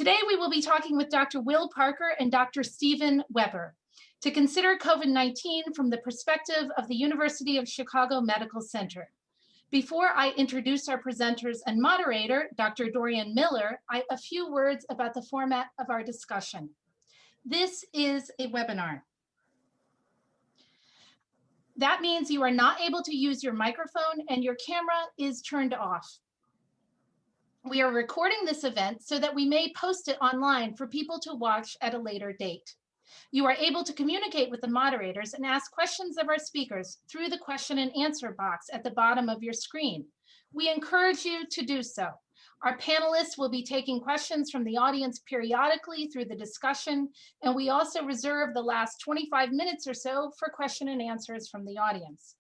Today, we will be talking with Dr. Will Parker and Dr. Stephen Weber to consider COVID-19 from the perspective of the University of Chicago Medical Center. Before I introduce our presenters and moderator, Dr. Dorian Miller, a few words about the format of our discussion. This is a webinar. That means you are not able to use your microphone and your camera is turned off. We are recording this event so that we may post it online for people to watch at a later date. You are able to communicate with the moderators and ask questions of our speakers through the question and answer box at the bottom of your screen. We encourage you to do so. Our panelists will be taking questions from the audience periodically through the discussion, and we also reserve the last 25 minutes or so for question and answers from the audience.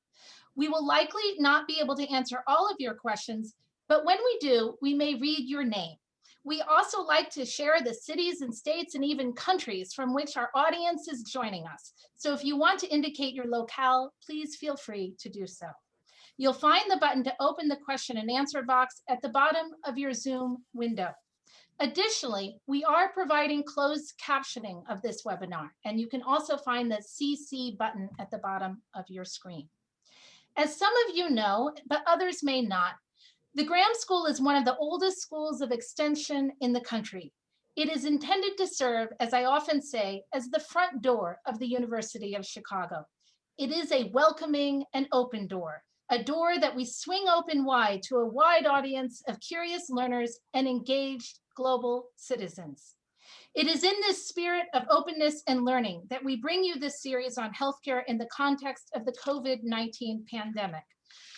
We will likely not be able to answer all of your questions, but when we do, we may read your name. We also like to share the cities and states and even countries from which our audience is joining us. So if you want to indicate your locale, please feel free to do so. You'll find the button to open the question and answer box at the bottom of your Zoom window. Additionally, we are providing closed captioning of this webinar, and you can also find the CC button at the bottom of your screen. As some of you know, but others may not, the Graham School is one of the oldest schools of extension in the country. It is intended to serve, as I often say, as the front door of the University of Chicago. It is a welcoming and open door, a door that we swing open wide to a wide audience of curious learners and engaged global citizens. It is in this spirit of openness and learning that we bring you this series on healthcare in the context of the COVID-19 pandemic.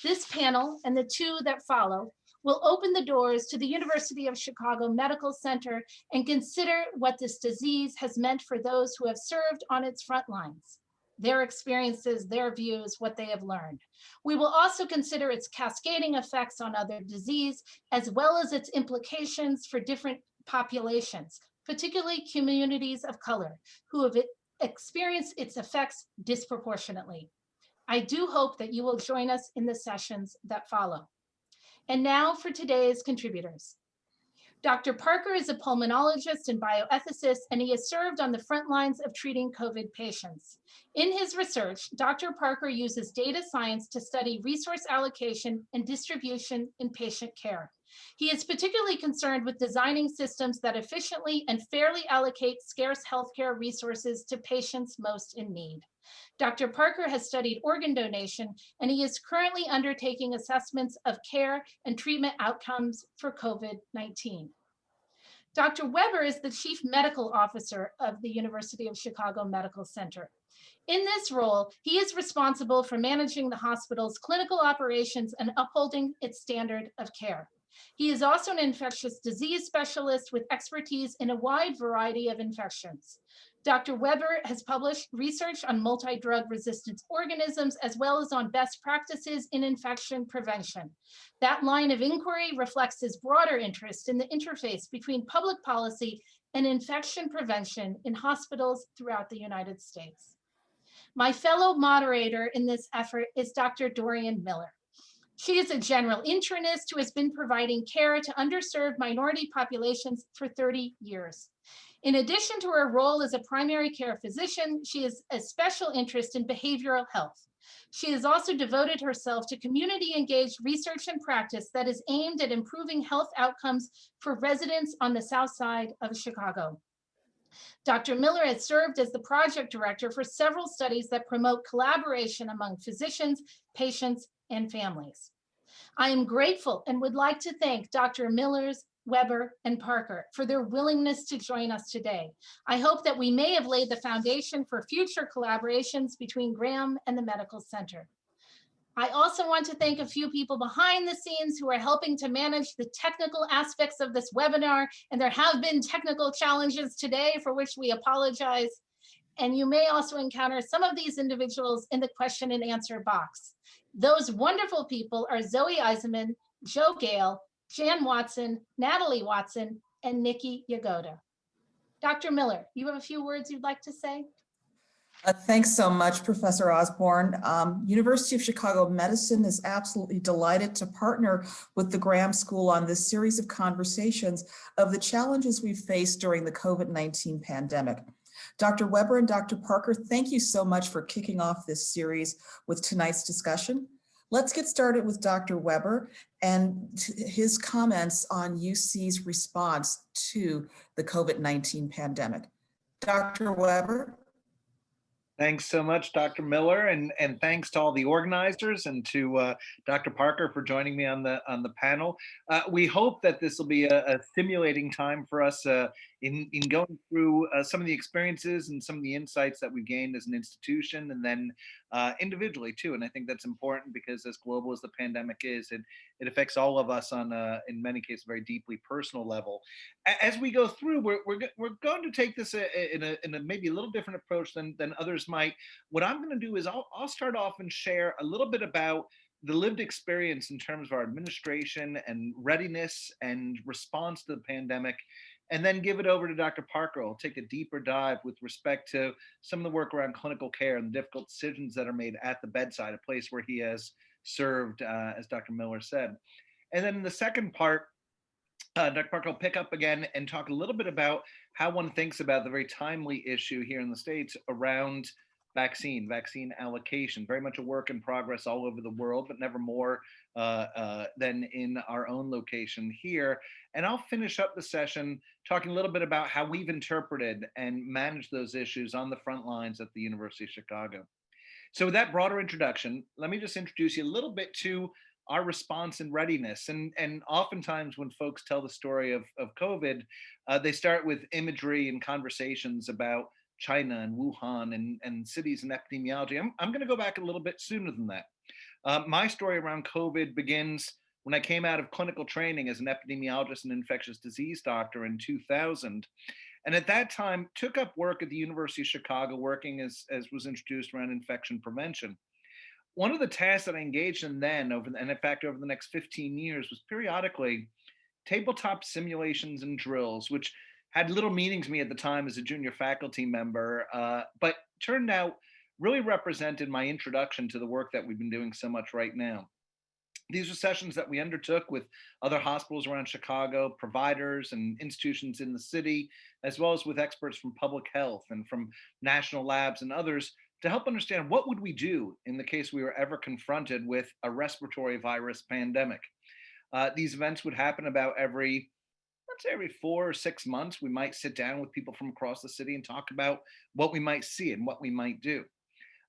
This panel and the two that follow will open the doors to the University of Chicago Medical Center and consider what this disease has meant for those who have served on its front lines, their experiences, their views, what they have learned. We will also consider its cascading effects on other disease, as well as its implications for different populations, particularly communities of color, who have experienced its effects disproportionately. I do hope that you will join us in the sessions that follow. And now for today's contributors. Dr. Parker is a pulmonologist and bioethicist, and he has served on the front lines of treating COVID patients. In his research, Dr. Parker uses data science to study resource allocation and distribution in patient care. He is particularly concerned with designing systems that efficiently and fairly allocate scarce healthcare resources to patients most in need. Dr. Parker has studied organ donation, and he is currently undertaking assessments of care and treatment outcomes for COVID-19. Dr. Weber is the Chief Medical Officer of the University of Chicago Medical Center. In this role, he is responsible for managing the hospital's clinical operations and upholding its standard of care. He is also an infectious disease specialist with expertise in a wide variety of infections. Dr. Weber has published research on multi-drug resistance organisms as well as on best practices in infection prevention. That line of inquiry reflects his broader interest in the interface between public policy and infection prevention in hospitals throughout the United States. My fellow moderator in this effort is Dr. Dorian Miller. She is a general internist who has been providing care to underserved minority populations for 30 years. In addition to her role as a primary care physician, she has a special interest in behavioral health. She has also devoted herself to community-engaged research and practice that is aimed at improving health outcomes for residents on the South Side of Chicago. Dr. Miller has served as the project director for several studies that promote collaboration among physicians, patients, and families. I am grateful and would like to thank Dr. Millers, Weber, and Parker for their willingness to join us today. I hope that we may have laid the foundation for future collaborations between Graham and the Medical Center. I also want to thank a few people behind the scenes who are helping to manage the technical aspects of this webinar, and there have been technical challenges today for which we apologize. And you may also encounter some of these individuals in the question and answer box. Those wonderful people are Zoe Eisenman, Joe Gale, Jan Watson, Natalie Watson, and Nikki Yagoda. Dr. Miller, you have a few words you'd like to say? Thanks so much, Professor Osborne. University of Chicago Medicine is absolutely delighted to partner with the Graham School on this series of conversations of the challenges we've faced during the COVID-19 pandemic. Dr. Weber and Dr. Parker, thank you so much for kicking off this series with tonight's discussion. Let's get started with Dr. Weber and his comments on UC's response to the COVID-19 pandemic. Dr. Weber. Thanks so much, Dr. Miller, and thanks to all the organizers and to Dr. Parker for joining me on the panel. We hope that this will be a stimulating time for us in going through some of the experiences and some of the insights that we've gained as an institution, and then individually too. And I think that's important because as global as the pandemic is, it affects all of us on in many cases, very deeply personal level. As we go through, we're going to take this in a maybe a little different approach than others might. What I'm going to do is I'll start off and share a little bit about the lived experience in terms of our administration and readiness and response to the pandemic, and then give it over to Dr. Parker. I'll take a deeper dive with respect to some of the work around clinical care and the difficult decisions that are made at the bedside, a place where he has served, as Dr. Miller said. And then in the second part, Dr. Parker will pick up again and talk a little bit about how one thinks about the very timely issue here in the States around vaccine allocation. Very much a work in progress all over the world, but never more than in our own location here. And I'll finish up the session talking a little bit about how we've interpreted and managed those issues on the front lines at the University of Chicago. So with that broader introduction, let me just introduce you a little bit to our response and readiness. And oftentimes when folks tell the story of COVID, they start with imagery and conversations about China and Wuhan and cities and epidemiology. I'm going to go back a little bit sooner than that. My story around COVID begins when I came out of clinical training as an epidemiologist and infectious disease doctor in 2000. And at that time, took up work at the University of Chicago, working as was introduced around infection prevention. One of the tasks that I engaged in then, and in fact, over the next 15 years, was periodically tabletop simulations and drills, which had little meaning to me at the time as a junior faculty member, but turned out really represented my introduction to the work that we've been doing so much right now. These are sessions that we undertook with other hospitals around Chicago, providers and institutions in the city, as well as with experts from public health and from national labs and others to help understand what would we do in the case we were ever confronted with a respiratory virus pandemic. These events would happen about every 4 or 6 months. We might sit down with people from across the city and talk about what we might see and what we might do.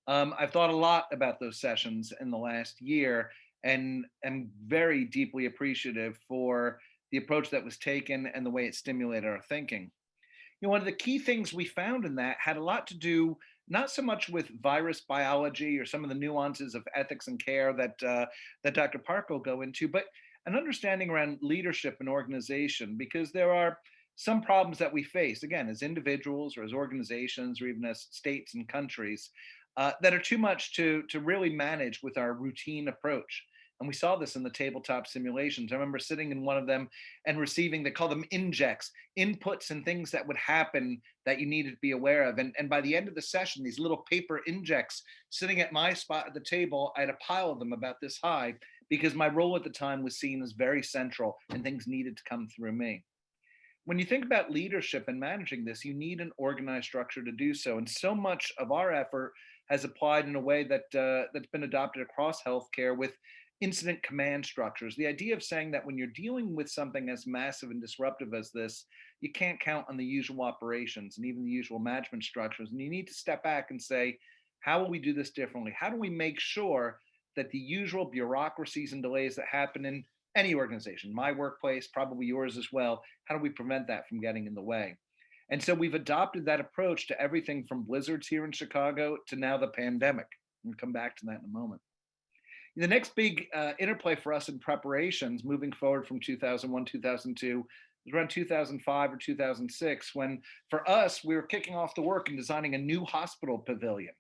I've thought a lot about those sessions in the last year and am very deeply appreciative for the approach that was taken and the way it stimulated our thinking. You know, one of the key things we found in that had a lot to do not so much with virus biology or some of the nuances of ethics and care that Dr. Park will go into, but an understanding around leadership and organization, because there are some problems that we face, again, as individuals or as organizations or even as states and countries that are too much to really manage with our routine approach. And we saw this in the tabletop simulations. I remember sitting in one of them and receiving, they call them injects, inputs and things that would happen that you needed to be aware of. And by the end of the session, these little paper injects sitting at my spot at the table, I had a pile of them about this high because my role at the time was seen as very central and things needed to come through me. When you think about leadership and managing this, you need an organized structure to do so. And so much of our effort has applied in a way that that's been adopted across healthcare with incident command structures. The idea of saying that when you're dealing with something as massive and disruptive as this, you can't count on the usual operations and even the usual management structures. And you need to step back and say, how will we do this differently? How do we make sure that the usual bureaucracies and delays that happen in any organization, my workplace, probably yours as well, how do we prevent that from getting in the way? And so we've adopted that approach to everything from blizzards here in Chicago to now the pandemic. We'll come back to that in a moment. The next big interplay for us in preparations moving forward from 2001, 2002 was around 2005 or 2006, when for us, we were kicking off the work and designing a new hospital pavilion.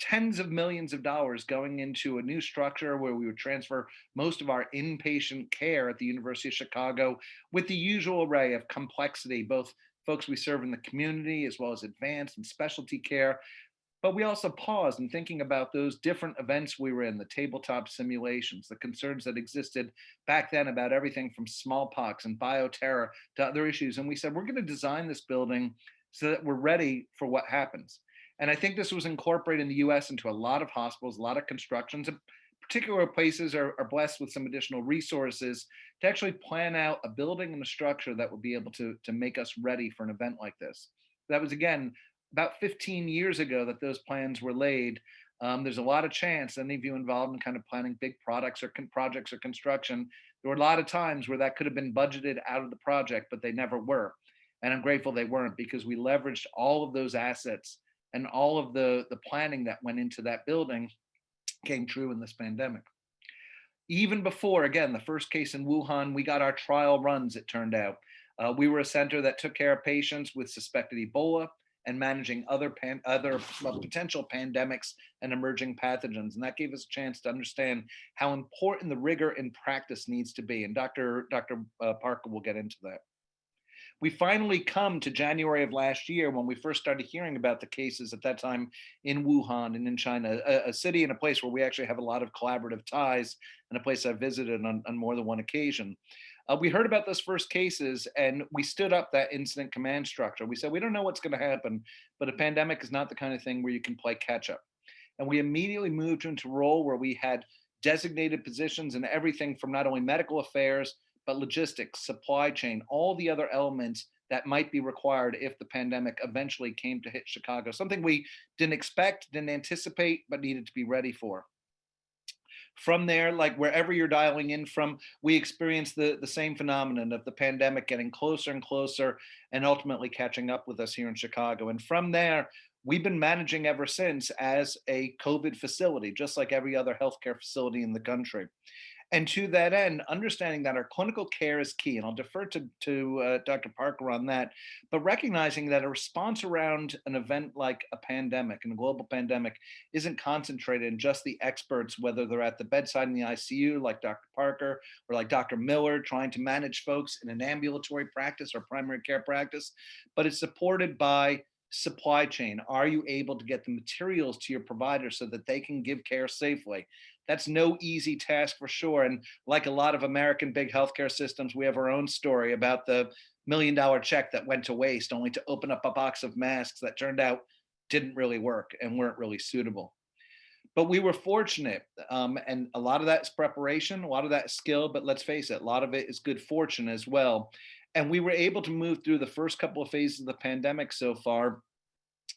Tens of millions of dollars going into a new structure where we would transfer most of our inpatient care at the University of Chicago with the usual array of complexity, both folks we serve in the community, as well as advanced and specialty care. But we also paused in thinking about those different events we were in, the tabletop simulations, the concerns that existed back then about everything from smallpox and bioterror to other issues. And we said, we're going to design this building so that we're ready for what happens. And I think this was incorporated in the US into a lot of hospitals, a lot of constructions, and particular places are blessed with some additional resources to actually plan out a building and a structure that would be able to make us ready for an event like this. That was, again, about 15 years ago that those plans were laid. There's a lot of chance, any of you involved in kind of planning big projects or construction, there were a lot of times where that could have been budgeted out of the project, but they never were. And I'm grateful they weren't, because we leveraged all of those assets and all of the planning that went into that building came true in this pandemic. Even before, again, the first case in Wuhan, we got our trial runs, it turned out. We were a center that took care of patients with suspected Ebola and managing other potential pandemics and emerging pathogens. And that gave us a chance to understand how important the rigor in practice needs to be. And Dr. Parker will get into that. We finally come to January of last year when we first started hearing about the cases at that time in Wuhan and in China, a city and a place where we actually have a lot of collaborative ties and a place I've visited on more than one occasion. We heard about those first cases and we stood up that incident command structure. We said, we don't know what's going to happen, but a pandemic is not the kind of thing where you can play catch up. And we immediately moved into a role where we had designated positions in everything from not only medical affairs, but logistics, supply chain, all the other elements that might be required if the pandemic eventually came to hit Chicago, something we didn't expect, didn't anticipate, but needed to be ready for. From there, like wherever you're dialing in from, we experienced the same phenomenon of the pandemic getting closer and closer and ultimately catching up with us here in Chicago. And from there, we've been managing ever since as a COVID facility, just like every other healthcare facility in the country. And to that end, understanding that our clinical care is key, and I'll defer to Dr. Parker on that, but recognizing that a response around an event like a pandemic and a global pandemic isn't concentrated in just the experts, whether they're at the bedside in the ICU, like Dr. Parker, or like Dr. Miller, trying to manage folks in an ambulatory practice or primary care practice, but it's supported by supply chain. Are you able to get the materials to your providers so that they can give care safely? That's no easy task for sure. And like a lot of American big healthcare systems, we have our own story about the $1 million check that went to waste only to open up a box of masks that turned out didn't really work and weren't really suitable. But we were fortunate, and a lot of that is preparation, a lot of that is skill, but let's face it, a lot of it is good fortune as well. And we were able to move through the first couple of phases of the pandemic so far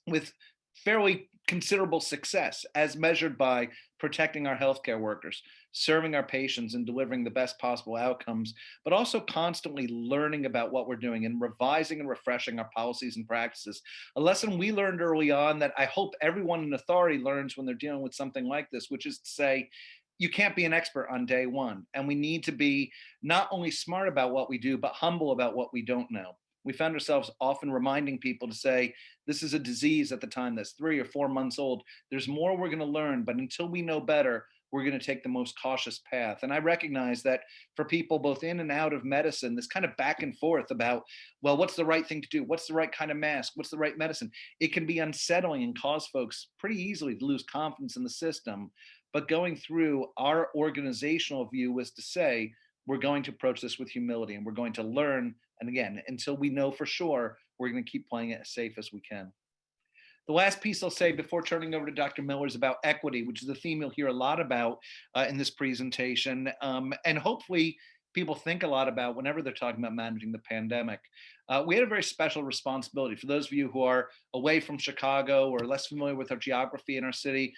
with fairly considerable success as measured by protecting our healthcare workers, serving our patients and delivering the best possible outcomes, but also constantly learning about what we're doing and revising and refreshing our policies and practices. A lesson we learned early on that I hope everyone in authority learns when they're dealing with something like this, which is to say, you can't be an expert on day one. And we need to be not only smart about what we do, but humble about what we don't know. We found ourselves often reminding people to say, this is a disease at the time that's 3 or 4 months old. There's more we're going to learn, but until we know better, we're going to take the most cautious path. And I recognize that for people both in and out of medicine, this kind of back and forth about, well, what's the right thing to do? What's the right kind of mask? What's the right medicine? It can be unsettling and cause folks pretty easily to lose confidence in the system. But going through, our organizational view was to say, we're going to approach this with humility and we're going to learn. And again, until we know for sure, we're going to keep playing it as safe as we can. The last piece I'll say before turning over to Dr. Miller is about equity, which is a theme you'll hear a lot about in this presentation. And hopefully people think a lot about whenever they're talking about managing the pandemic. We had a very special responsibility. For those of you who are away from Chicago or less familiar with our geography in our city,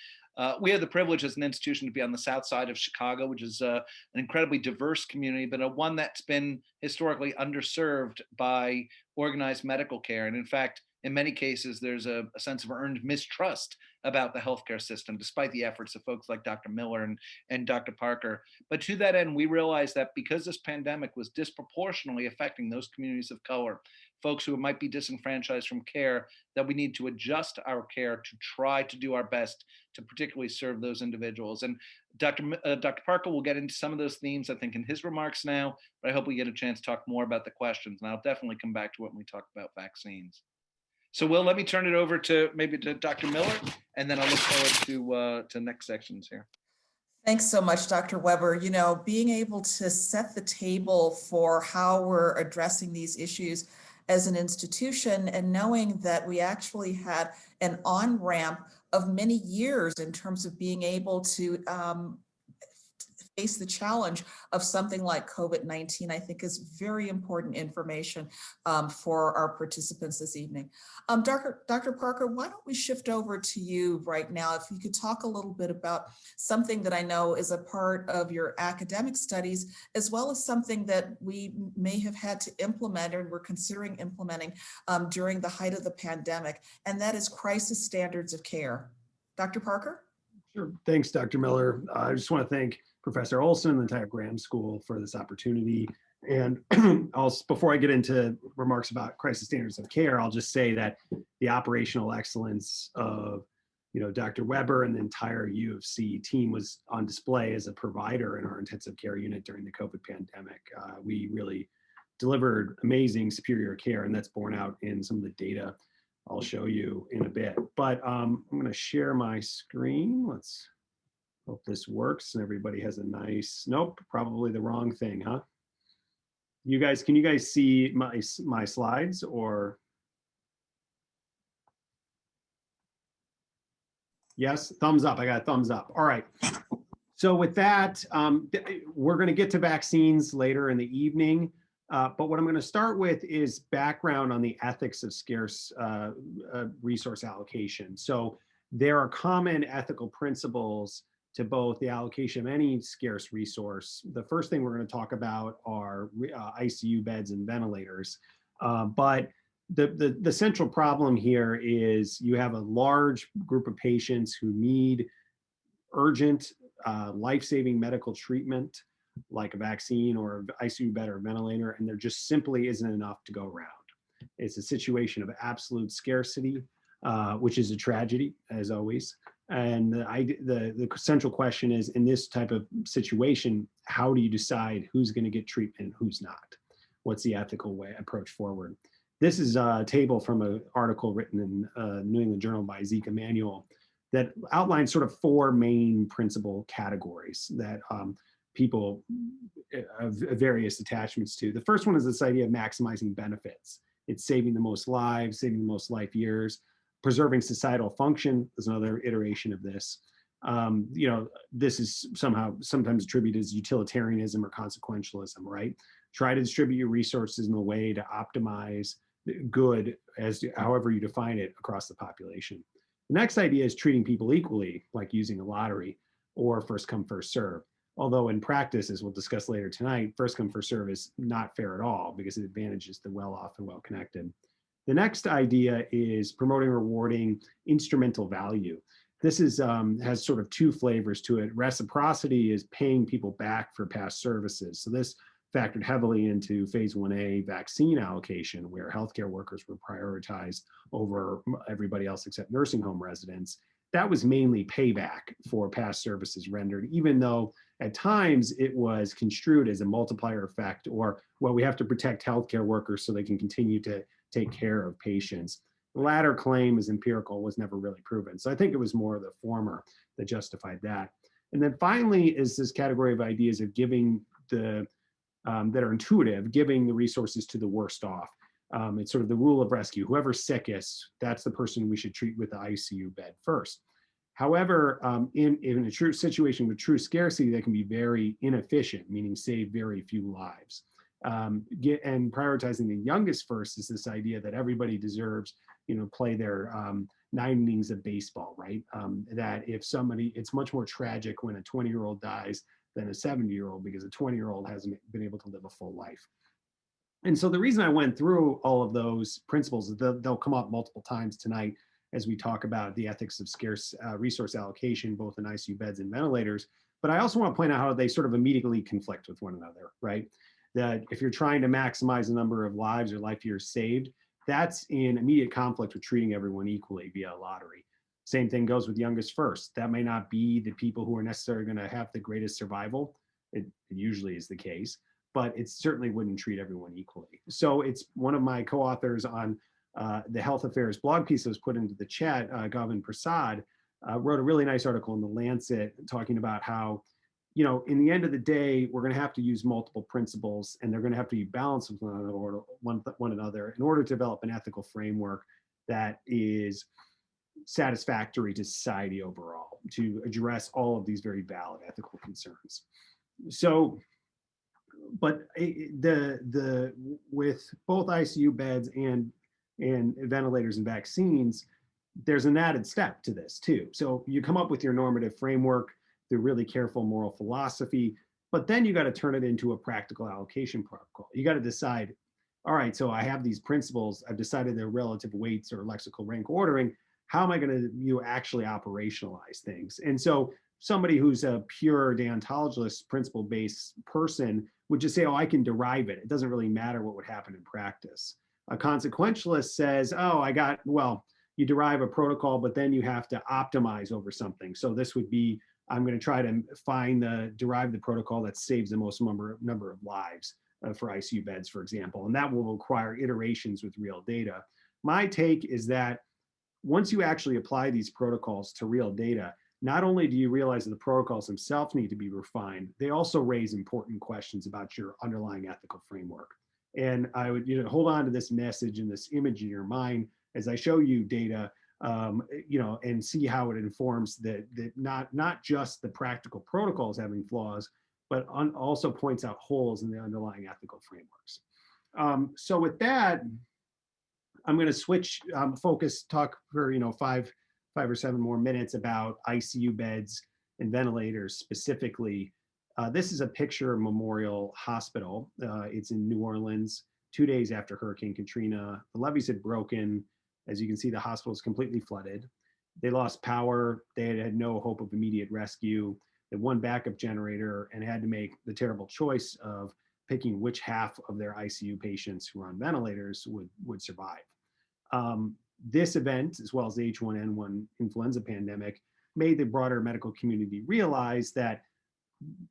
we have the privilege as an institution to be on the south side of Chicago, which is an incredibly diverse community, but one that's been historically underserved by organized medical care. And in fact, in many cases, there's a sense of earned mistrust about the healthcare system, despite the efforts of folks like Dr. Miller and Dr. Parker. But to that end, we realized that because this pandemic was disproportionately affecting those communities of color, folks who might be disenfranchised from care, that we need to adjust our care to try to do our best to particularly serve those individuals. And Dr. Parker will get into some of those themes, I think, in his remarks now, but I hope we get a chance to talk more about the questions. And I'll definitely come back to it when we talk about vaccines. So, Will, let me turn it over to Dr. Miller, and then I'll look forward to next sections here. Thanks so much, Dr. Weber. You know, being able to set the table for how we're addressing these issues as an institution, and knowing that we actually had an on-ramp of many years in terms of being able to face the challenge of something like COVID-19, I think is very important information for our participants this evening. Dr. Parker, why don't we shift over to you right now? If you could talk a little bit about something that I know is a part of your academic studies, as well as something that we may have had to implement or we're considering implementing during the height of the pandemic, and that is crisis standards of care. Dr. Parker? Sure. Thanks, Dr. Miller. I just want to thank Professor Olson and the entire Graham School for this opportunity. And before I get into remarks about crisis standards of care, I'll just say that the operational excellence of Dr. Weber and the entire U of C team was on display as a provider in our intensive care unit during the COVID pandemic. We really delivered amazing superior care, and that's borne out in some of the data I'll show you in a bit. But I'm going to share my screen. Let's hope this works and everybody has a nice, nope, probably the wrong thing, huh? Can you guys see my slides, or? Yes, thumbs up, I got a thumbs up. All right, so with that, we're gonna get to vaccines later in the evening, but what I'm gonna start with is background on the ethics of scarce resource allocation. So there are common ethical principles to both the allocation of any scarce resource. The first thing we're going to talk about are ICU beds and ventilators. But the central problem here is you have a large group of patients who need urgent life-saving medical treatment, like a vaccine or ICU bed or a ventilator, and there just simply isn't enough to go around. It's a situation of absolute scarcity, which is a tragedy, as always. And the central question is, in this type of situation, how do you decide who's going to get treatment and who's not? What's the ethical approach forward? This is a table from an article written in New England Journal by Zeke Emanuel that outlines sort of four main principal categories that people have various attachments to. The first one is this idea of maximizing benefits. It's saving the most lives, saving the most life years. Preserving societal function is another iteration of this. This is sometimes attributed as utilitarianism or consequentialism, right? Try to distribute your resources in a way to optimize good, however you define it, across the population. The next idea is treating people equally, like using a lottery or first come, first serve. Although in practice, as we'll discuss later tonight, first come, first serve is not fair at all because it advantages the well-off and well-connected. The next idea is promoting rewarding instrumental value. This is has sort of two flavors to it. Reciprocity is paying people back for past services. So this factored heavily into phase 1A vaccine allocation, where healthcare workers were prioritized over everybody else except nursing home residents. That was mainly payback for past services rendered, even though at times it was construed as a multiplier effect, or, well, we have to protect healthcare workers so they can continue to take care of patients. The latter claim is empirical, was never really proven. So I think it was more of the former that justified that. And then finally is this category of ideas of giving that are intuitive, giving the resources to the worst off. It's sort of the rule of rescue. Whoever's sickest, that's the person we should treat with the ICU bed first. However, in a true situation with true scarcity, that can be very inefficient, meaning save very few lives. And prioritizing the youngest first is this idea that everybody deserves, play their 9 innings of baseball, right? That if somebody, it's much more tragic when a 20-year-old dies than a 70-year-old because a 20-year-old hasn't been able to live a full life. And so the reason I went through all of those principles is they'll come up multiple times tonight as we talk about the ethics of scarce resource allocation, both in ICU beds and ventilators. But I also want to point out how they sort of immediately conflict with one another, right? That if you're trying to maximize the number of lives or life years saved, that's in immediate conflict with treating everyone equally via lottery. Same thing goes with youngest first. That may not be the people who are necessarily going to have the greatest survival. It usually is the case, but it certainly wouldn't treat everyone equally. So it's one of my co-authors on the health affairs blog piece that was put into the chat, Govin Prasad, wrote a really nice article in the Lancet talking about how, you know, in the end of the day, we're going to have to use multiple principles and they're going to have to be balanced with one another in order to develop an ethical framework that is satisfactory to society overall, to address all of these very valid ethical concerns. So, but with both ICU beds and ventilators and vaccines, there's an added step to this too. So you come up with your normative framework, the really careful moral philosophy, but then you got to turn it into a practical allocation protocol. You got to decide, all right, so I have these principles, I've decided their relative weights or lexical rank ordering. How am I going to actually operationalize things? And so somebody who's a pure deontologist, principle-based person would just say, oh, I can derive it. It doesn't really matter what would happen in practice. A consequentialist says, oh, you derive a protocol, but then you have to optimize over something. So this would be, I'm going to try to derive the protocol that saves the most number of lives for ICU beds, for example. And that will require iterations with real data. My take is that once you actually apply these protocols to real data, not only do you realize that the protocols themselves need to be refined, they also raise important questions about your underlying ethical framework. And I would hold on to this message and this image in your mind as I show you data, and see how it informs not just the practical protocols having flaws, but also points out holes in the underlying ethical frameworks. So with that, I'm going to switch focus, talk for 5 or 7 more minutes about ICU beds and ventilators specifically. This is a picture of Memorial Hospital. It's in New Orleans, 2 days after Hurricane Katrina. The levees had broken. As you can see, the hospital is completely flooded. They lost power. They had no hope of immediate rescue. They had one backup generator and had to make the terrible choice of picking which half of their ICU patients who were on ventilators would survive. This event, as well as the H1N1 influenza pandemic, made the broader medical community realize that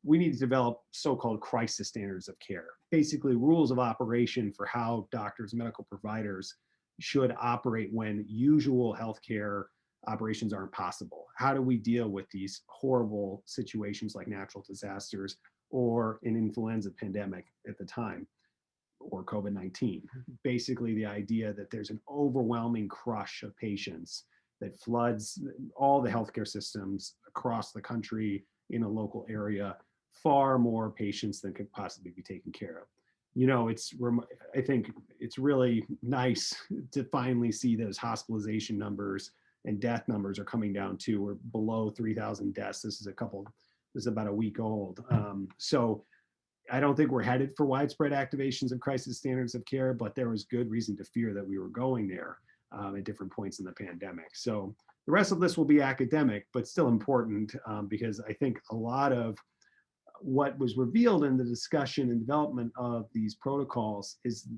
we need to develop so-called crisis standards of care, basically rules of operation for how doctors and medical providers should operate when usual healthcare operations aren't possible. How do we deal with these horrible situations like natural disasters or an influenza pandemic at the time, or COVID-19? Basically the idea that there's an overwhelming crush of patients that floods all the healthcare systems across the country in a local area, far more patients than could possibly be taken care of. I think it's really nice to finally see those hospitalization numbers and death numbers are coming down too. We're below 3,000 deaths. This is about a week old. So I don't think we're headed for widespread activations of crisis standards of care, but there was good reason to fear that we were going there at different points in the pandemic. So the rest of this will be academic, but still important because I think a lot of what was revealed in the discussion and development of these protocols is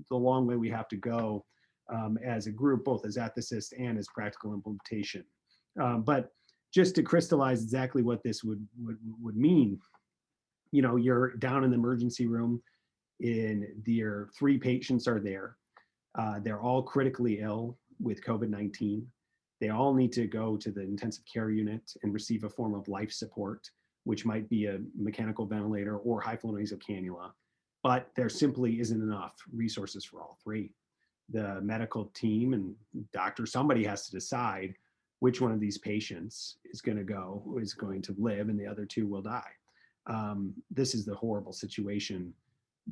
the long way we have to go as a group, both as ethicists and as practical implementation. But just to crystallize exactly what this would mean, you're down in the emergency room, your 3 patients are there. They're all critically ill with COVID-19. They all need to go to the intensive care unit and receive a form of life support, which might be a mechanical ventilator or high flow nasal cannula, but there simply isn't enough resources for all 3. The medical team and doctor, somebody has to decide which one of these patients is going to live and the other 2 will die. This is the horrible situation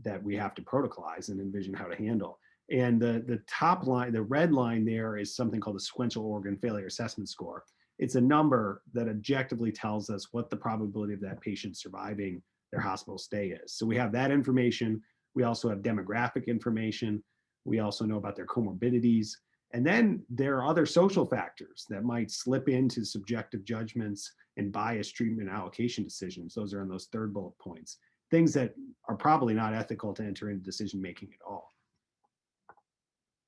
that we have to protocolize and envision how to handle. And the top line, the red line there, is something called the Sequential Organ Failure Assessment Score. It's a number that objectively tells us what the probability of that patient surviving their hospital stay is. So we have that information. We also have demographic information. We also know about their comorbidities. And then there are other social factors that might slip into subjective judgments and bias treatment allocation decisions. Those are in those third bullet points. Things that are probably not ethical to enter into decision making at all.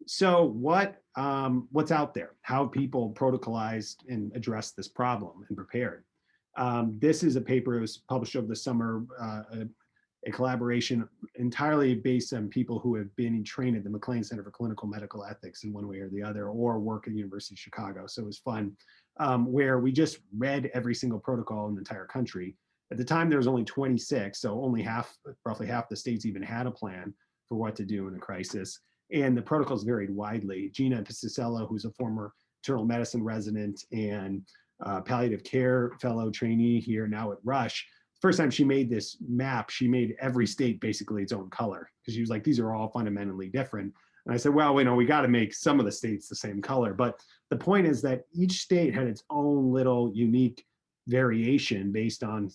So what's out there? How have people protocolized and addressed this problem and prepared? This is a paper that was published over the summer, a collaboration entirely based on people who have been trained at the McLean Center for Clinical Medical Ethics in one way or the other, or work at the University of Chicago. So it was fun, where we just read every single protocol in the entire country. At the time, there was only 26, so only roughly half the states even had a plan for what to do in a crisis. And the protocols varied widely. Gina Piscicello, who's a former internal medicine resident and palliative care fellow trainee here now at Rush, first time she made this map, she made every state basically its own color, because she was like, these are all fundamentally different. And I said, well, we got to make some of the states the same color. But the point is that each state had its own little unique variation based on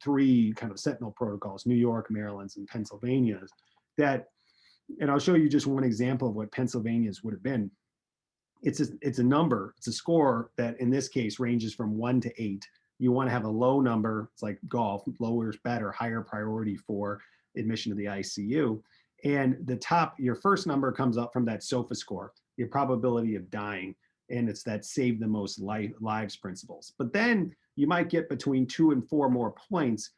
3 kind of sentinel protocols: New York, Maryland's, and Pennsylvania's. And I'll show you just one example of what Pennsylvania's would have been. It's a number, it's a score that in this case ranges from 1 to 8. You want to have a low number, it's like golf, lower is better, higher priority for admission to the ICU. And your first number comes up from that SOFA score, your probability of dying, and it's that save the most lives principles. But then you might get between 2 and 4 more points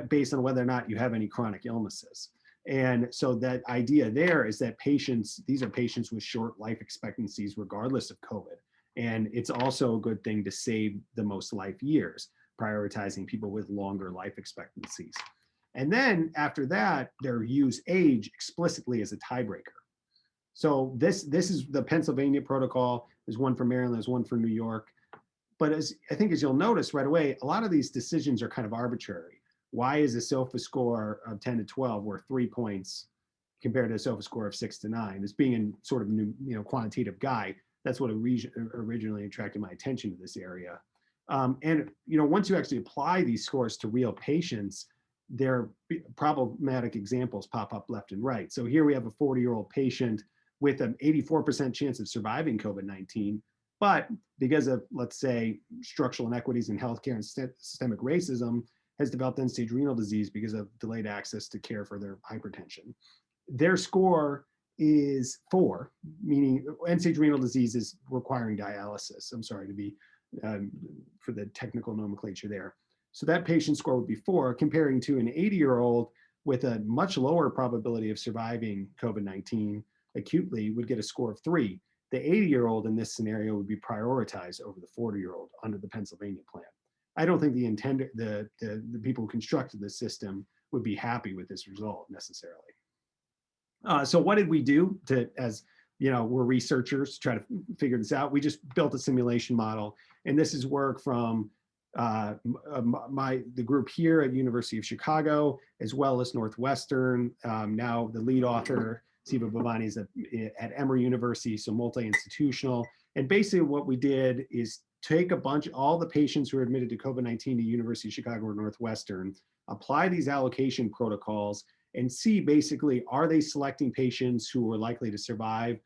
based on whether or not you have any chronic illnesses. And so that idea there is that these are patients with short life expectancies regardless of COVID. And it's also a good thing to save the most life years, prioritizing people with longer life expectancies. And then after that, they use age explicitly as a tiebreaker. So this is the Pennsylvania protocol. There's one for Maryland, there's one for New York. But I think as you'll notice right away, a lot of these decisions are kind of arbitrary. Why is a SOFA score of 10 to 12 worth 3 points compared to a SOFA score of 6 to 9? As being a sort of new, quantitative guy, that's what originally attracted my attention to this area. And once you actually apply these scores to real patients, their problematic examples pop up left and right. So here we have a 40-year-old patient with an 84% chance of surviving COVID-19, but because of, let's say, structural inequities in healthcare and systemic racism, has developed end-stage renal disease because of delayed access to care for their hypertension. Their score is 4, meaning end-stage renal disease is requiring dialysis. I'm sorry to be, for the technical nomenclature there. So that patient score would be 4, comparing to an 80-year-old with a much lower probability of surviving COVID-19 acutely would get a score of 3. The 80-year-old in this scenario would be prioritized over the 40-year-old under the Pennsylvania plan. I don't think the people who constructed the system would be happy with this result necessarily. So what did we do as we're researchers to try to figure this out? We just built a simulation model, and this is work from the group here at University of Chicago, as well as Northwestern. Now the lead author, Siva Bhavani, is at Emory University, so multi-institutional. And basically what we did is take all the patients who are admitted to COVID-19 to University of Chicago or Northwestern, apply these allocation protocols, and see basically, are they selecting patients who are likely to survive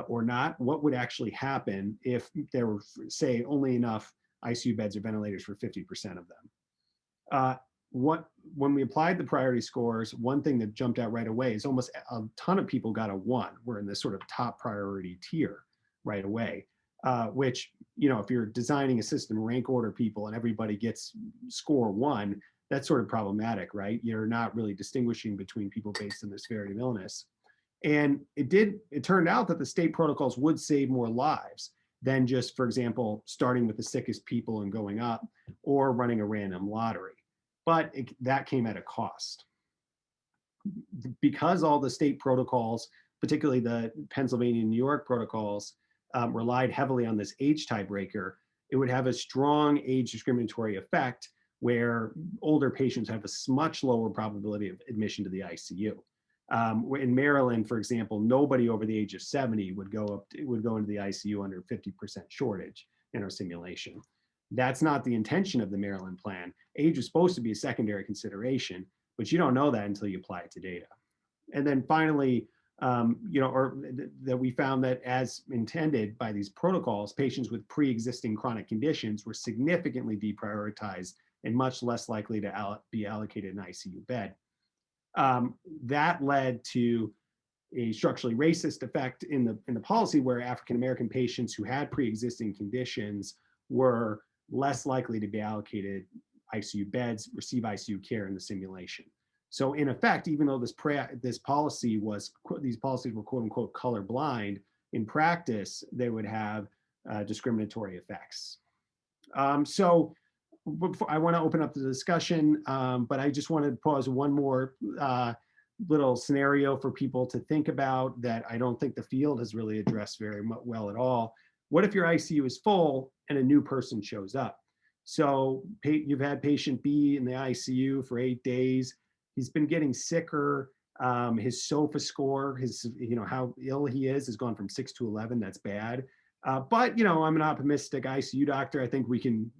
or not? What would actually happen if there were, say, only enough ICU beds or ventilators for 50% of them? When we applied the priority scores, one thing that jumped out right away is almost a ton of people got a 1. We're in this sort of top priority tier right away. Which, if you're designing a system, rank order people and everybody gets score 1, that's sort of problematic, right? You're not really distinguishing between people based on the severity of illness. And it turned out that the state protocols would save more lives than just, for example, starting with the sickest people and going up, or running a random lottery. But that came at a cost. Because all the state protocols, particularly the Pennsylvania and New York protocols, relied heavily on this age tiebreaker, it would have a strong age discriminatory effect where older patients have a much lower probability of admission to the ICU. In Maryland, for example, nobody over the age of 70 would go into the ICU under 50% shortage in our simulation. That's not the intention of the Maryland plan. Age is supposed to be a secondary consideration, but you don't know that until you apply it to data. And then finally, that we found that as intended by these protocols, patients with pre-existing chronic conditions were significantly deprioritized and much less likely to be allocated an ICU bed. That led to a structurally racist effect in the policy, where African-American patients who had pre-existing conditions were less likely to be allocated ICU beds, receive ICU care in the simulation. So in effect, even though these policies were quote unquote colorblind, in practice, they would have discriminatory effects. So I want to open up the discussion, but I just want to pause one more little scenario for people to think about that I don't think the field has really addressed very well at all. What if your ICU is full and a new person shows up? So you've had patient B in the ICU for 8 days. He's been getting sicker. His SOFA score, how ill he is, has gone from 6 to 11. That's bad. But I'm an optimistic ICU doctor. I think we can,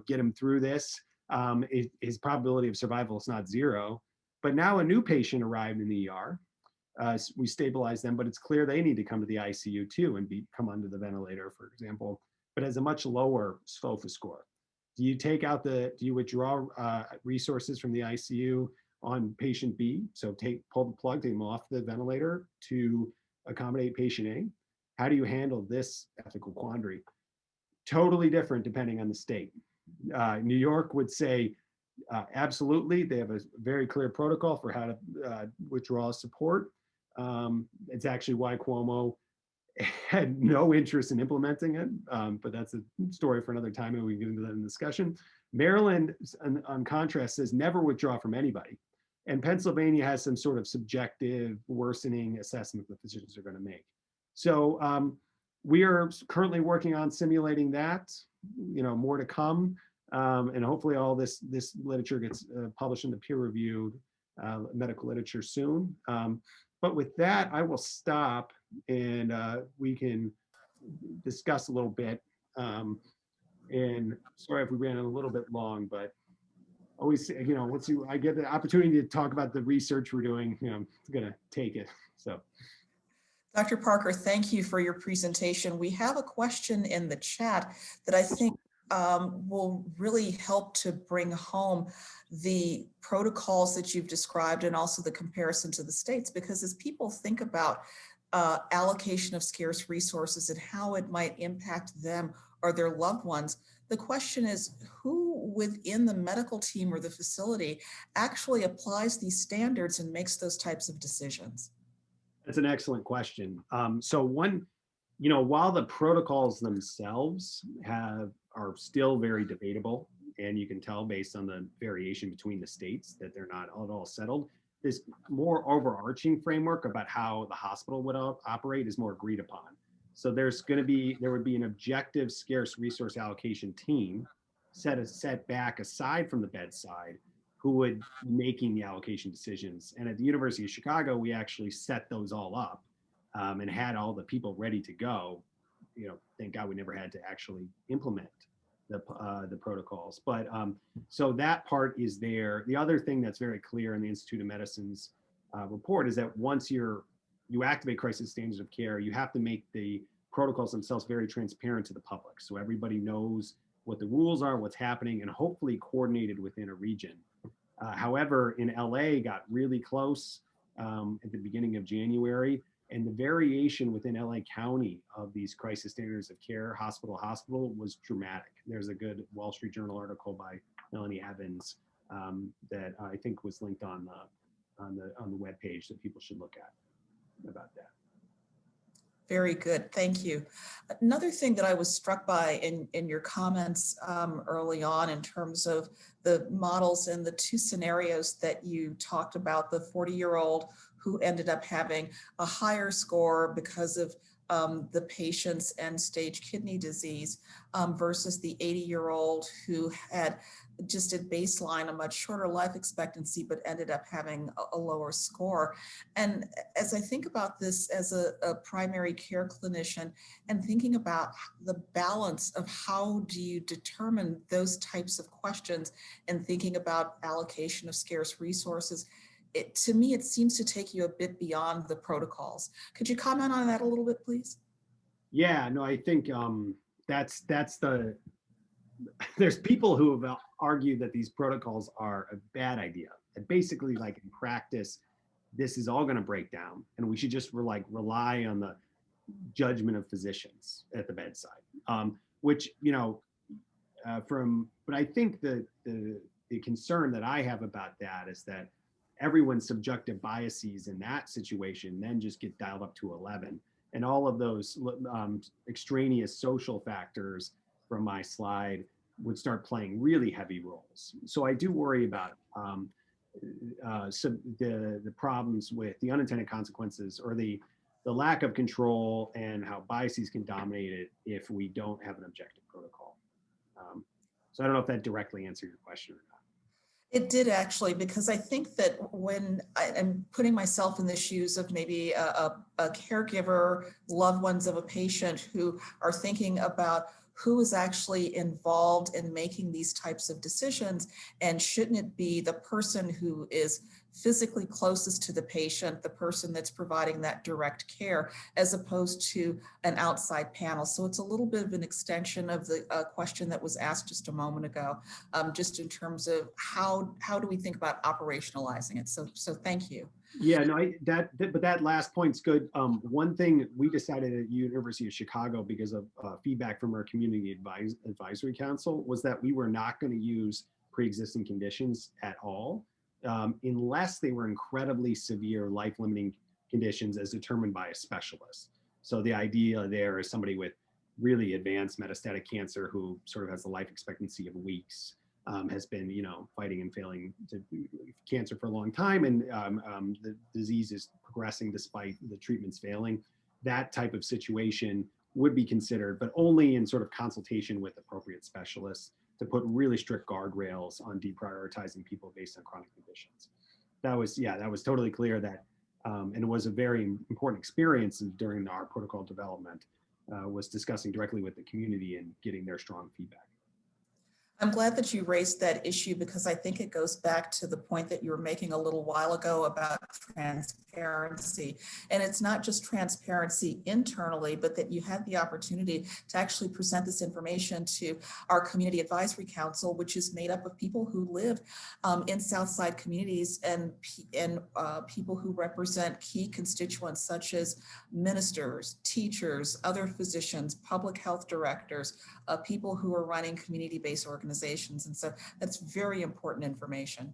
get him through this. His probability of survival is not 0. But now a new patient arrived in the ER. We stabilize them, but it's clear they need to come to the ICU too and come under the ventilator, for example, but has a much lower SOFA score. Do you withdraw resources from the ICU on patient B? So pull the plug, take them off the ventilator to accommodate patient A. How do you handle this ethical quandary? Totally different depending on the state. New York would say, absolutely, they have a very clear protocol for how to withdraw support. It's actually why Cuomo had no interest in implementing it, but that's a story for another time, and we can get into that in discussion. Maryland, on contrast, says never withdraw from anybody. And Pennsylvania has some sort of subjective worsening assessment the physicians are going to make. So we are currently working on simulating that, more to come. And hopefully all this literature gets published in the peer-reviewed medical literature soon. But with that, I will stop, and we can discuss a little bit. And sorry if we ran a little bit long, but always, once I get the opportunity to talk about the research we're doing, I'm gonna take it. So. Dr. Parker, thank you for your presentation. We have a question in the chat that I think will really help to bring home the protocols that you've described and also the comparison to the states, because as people think about allocation of scarce resources and how it might impact them or their loved ones, the question is who within the medical team or the facility actually applies these standards and makes those types of decisions? That's an excellent question. So while the protocols themselves are still very debatable, and you can tell based on the variation between the states that they're not at all settled, this more overarching framework about how the hospital would operate is more agreed upon. So there would be an objective scarce resource allocation team set back aside from the bedside who would be making the allocation decisions. And at the University of Chicago, we actually set those all up and had all the people ready to go. Thank God we never had to actually implement the protocols. But so that part is there. The other thing that's very clear in the Institute of Medicine's report is that once you activate crisis standards of care, you have to make the protocols themselves very transparent to the public. So everybody knows what the rules are, what's happening, and hopefully coordinated within a region. However, in LA got really close at the beginning of January, and the variation within LA County of these crisis standards of care, hospital was dramatic. There's a good Wall Street Journal article by Melanie Evans that I think was linked on the webpage that people should look at about that. Very good, thank you. Another thing that I was struck by in your comments early on in terms of the models and the two scenarios that you talked about, the 40-year-old who ended up having a higher score because of the patient's end-stage kidney disease versus the 80-year-old who had just at baseline a much shorter life expectancy but ended up having a lower score. And as I think about this as a primary care clinician and thinking about the balance of how do you determine those types of questions and thinking about allocation of scarce resources, to me, it seems to take you a bit beyond the protocols. Could you comment on that a little bit, please? Yeah, no, I think that's there's people who have argued that these protocols are a bad idea. And basically, like in practice, this is all going to break down, and we should just rely on the judgment of physicians at the bedside. Which but I think the concern that I have about that is that everyone's subjective biases in that situation then just get dialed up to 11, and all of those extraneous social factors from my slide would start playing really heavy roles. So I do worry about the problems with the unintended consequences, or the lack of control, and how biases can dominate it if we don't have an objective protocol. So I don't know if that directly answered your question or not. It did, actually, because I think that when I'm putting myself in the shoes of maybe a caregiver, loved ones of a patient who are thinking about who is actually involved in making these types of decisions, and shouldn't it be the person who is physically closest to the patient, the person that's providing that direct care, as opposed to an outside panel. So it's a little bit of an extension of the question that was asked just a moment ago, just in terms of how do we think about operationalizing it. So thank you. Yeah, no, but that last point's good. One thing we decided at University of Chicago, because of feedback from our community advisory council, was that we were not going to use pre-existing conditions at all, unless they were incredibly severe, life-limiting conditions as determined by a specialist. So the idea there is somebody with really advanced metastatic cancer who sort of has a life expectancy of weeks, has been, fighting and failing to cancer for a long time, and the disease is progressing despite the treatments failing. That type of situation would be considered, but only in sort of consultation with appropriate specialists, to put really strict guardrails on deprioritizing people based on chronic conditions. That was totally clear, that, and it was a very important experience during our protocol development, was discussing directly with the community and getting their strong feedback. I'm glad that you raised that issue, because I think it goes back to the point that you were making a little while ago about transparency. And it's not just transparency internally, but that you had the opportunity to actually present this information to our Community Advisory Council, which is made up of people who live in Southside communities, and people who represent key constituents such as ministers, teachers, other physicians, public health directors, people who are running community-based organizations. And so that's very important information.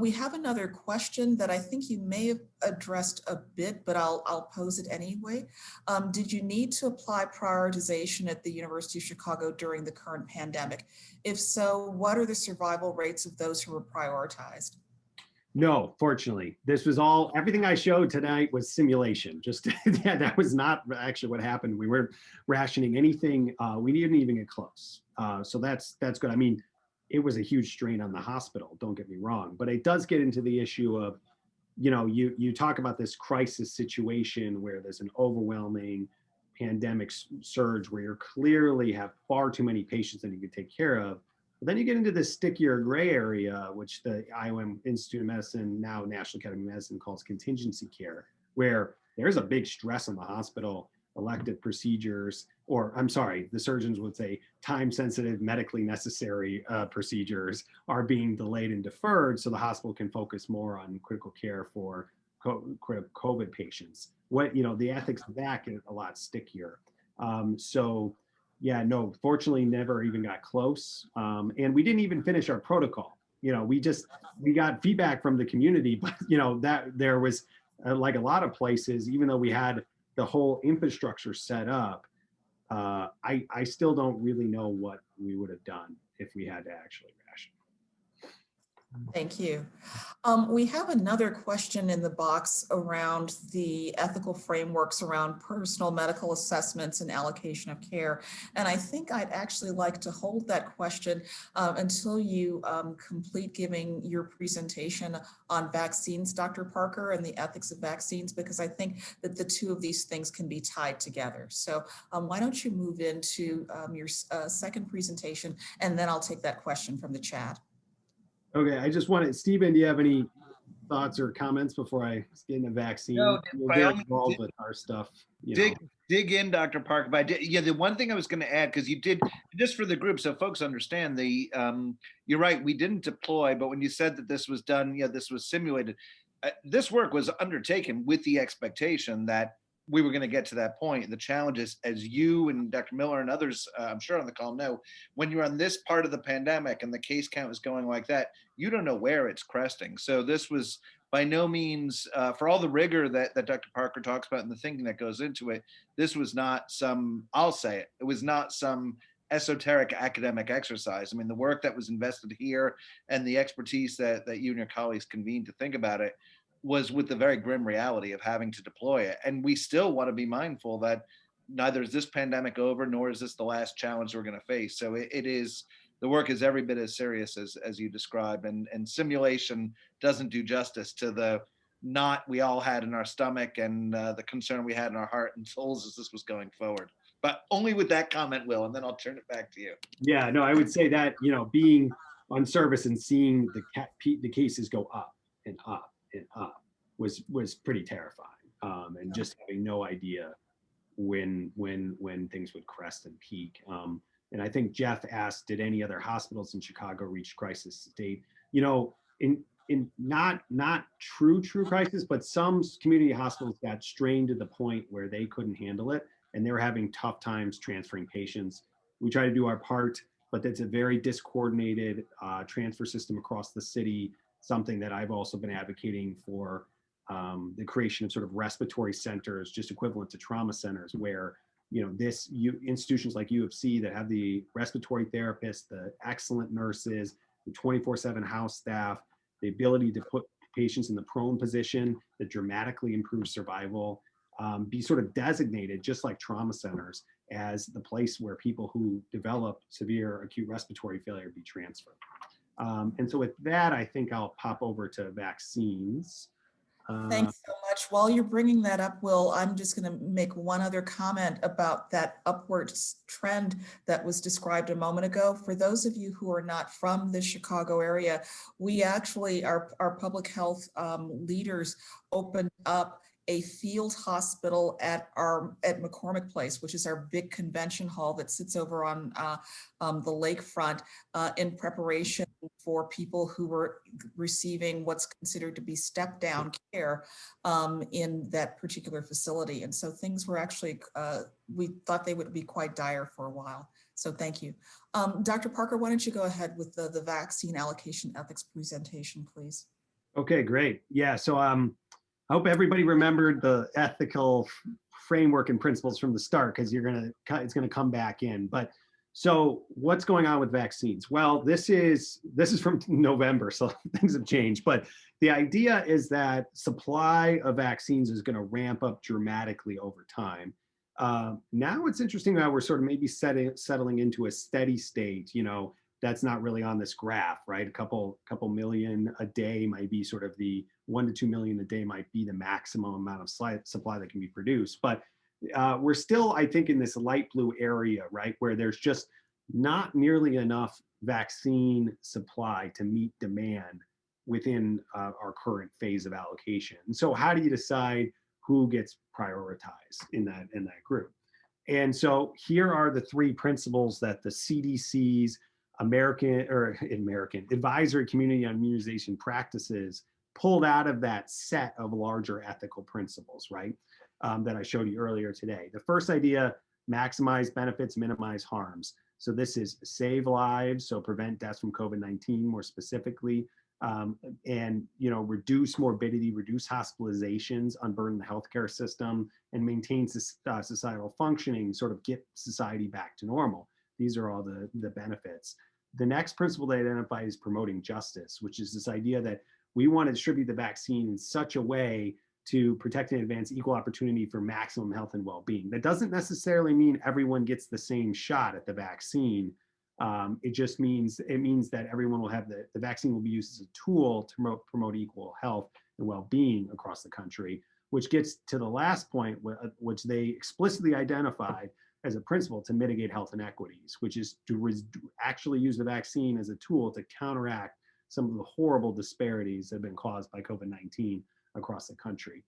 We have another question that I think you may have addressed a bit, but I'll pose it anyway. Did you need to apply prioritization at the University of Chicago during the current pandemic? If so, what are the survival rates of those who were prioritized? No, fortunately, this was all, everything I showed tonight was simulation. Just, yeah, that was not actually what happened. We weren't rationing anything. We didn't even get close. So that's good. I mean, it was a huge strain on the hospital, don't get me wrong, but it does get into the issue of, you talk about this crisis situation where there's an overwhelming pandemic surge where you clearly have far too many patients that you can take care of. But then you get into this stickier gray area, which the IOM Institute of Medicine, now National Academy of Medicine, calls contingency care, where there's a big stress on the hospital. Elective procedures, or I'm sorry, the surgeons would say time-sensitive, medically necessary procedures are being delayed and deferred, so the hospital can focus more on critical care for COVID patients. The ethics of that get a lot stickier. So yeah, no, fortunately never even got close. And we didn't even finish our protocol. We got feedback from the community, but that there was like a lot of places, even though we had the whole infrastructure set up, I still don't really know what we would have done if we had to actually ration. Thank you. We have another question in the box around the ethical frameworks around personal medical assessments and allocation of care. And I think I'd actually like to hold that question until you complete giving your presentation on vaccines, Dr. Parker, and the ethics of vaccines, because I think that the two of these things can be tied together. So why don't you move into your second presentation, and then I'll take that question from the chat. Okay, I just wanted, Stephen, do you have any thoughts or comments before I get into vaccine? No, You're by very all means, involved with our stuff. dig in, Dr. Parker. But yeah, the one thing I was going to add, because you did, just for the group, so folks understand, you're right, we didn't deploy, but when you said that this was done, this was simulated. This work was undertaken with the expectation that we were going to get to that point. The challenge is, as you and Dr. Miller and others, I'm sure on the call know, when you're on this part of the pandemic and the case count is going like that, you don't know where it's cresting. So this was by no means, for all the rigor that Dr. Parker talks about and the thinking that goes into it, this was not some, I'll say it was not some esoteric academic exercise. I mean, the work that was invested here and the expertise that you and your colleagues convened to think about it was with the very grim reality of having to deploy it. And we still want to be mindful that neither is this pandemic over, nor is this the last challenge we're going to face. So it is, the work is every bit as serious as you describe, and simulation doesn't do justice to the knot we all had in our stomach and the concern we had in our heart and souls as this was going forward. But only with that comment, Will, and then I'll turn it back to you. Yeah, no, I would say that, being on service and seeing the cases go up and up and up was pretty terrifying, and just having no idea when things would crest and peak. And I think Jeff asked, did any other hospitals in Chicago reach crisis state? In not true crisis, but some community hospitals got strained to the point where they couldn't handle it, and they were having tough times transferring patients. We try to do our part, but that's a very discoordinated transfer system across the city, something that I've also been advocating for, the creation of sort of respiratory centers, just equivalent to trauma centers, where institutions like U of C that have the respiratory therapists, the excellent nurses, the 24/7 house staff, the ability to put patients in the prone position that dramatically improves survival, be sort of designated, just like trauma centers, as the place where people who develop severe acute respiratory failure be transferred. And so with that, I think I'll pop over to vaccines. Thanks so much. While you're bringing that up, Will, I'm just going to make one other comment about that upward trend that was described a moment ago. For those of you who are not from the Chicago area, we actually, our public health leaders opened up a field hospital at McCormick Place, which is our big convention hall that sits over on the lakefront, in preparation for people who were receiving what's considered to be step down care in that particular facility. And so things were actually, we thought they would be quite dire for a while. So thank you. Dr. Parker, why don't you go ahead with the vaccine allocation ethics presentation, please? Okay, great. Yeah, so I hope everybody remembered the ethical framework and principles from the start, because it's gonna come back in. But so what's going on with vaccines? Well, this is from November, so things have changed. But the idea is that supply of vaccines is going to ramp up dramatically over time. Now it's interesting that we're sort of maybe settling into a steady state. That's not really on this graph, right? A couple million a day might be sort of the 1 to 2 million a day might be the maximum amount of supply that can be produced. But we're still, I think, in this light blue area, right, where there's just not nearly enough vaccine supply to meet demand within our current phase of allocation. And so how do you decide who gets prioritized in that group? And so here are the three principles that the CDC's American Advisory Community on Immunization Practices pulled out of that set of larger ethical principles, right, that I showed you earlier today. The first idea, maximize benefits, minimize harms. So this is save lives, so prevent deaths from COVID-19 more specifically, and reduce morbidity, reduce hospitalizations, unburden the healthcare system, and maintain societal functioning, sort of get society back to normal. These are all the benefits. The next principle they identify is promoting justice, which is this idea that we want to distribute the vaccine in such a way to protect and advance equal opportunity for maximum health and well-being. That doesn't necessarily mean everyone gets the same shot at the vaccine. It just means that everyone will have the vaccine will be used as a tool to promote equal health and well-being across the country, which gets to the last point, which they explicitly identified as a principle to mitigate health inequities, which is to actually use the vaccine as a tool to counteract some of the horrible disparities that have been caused by COVID-19 across the country.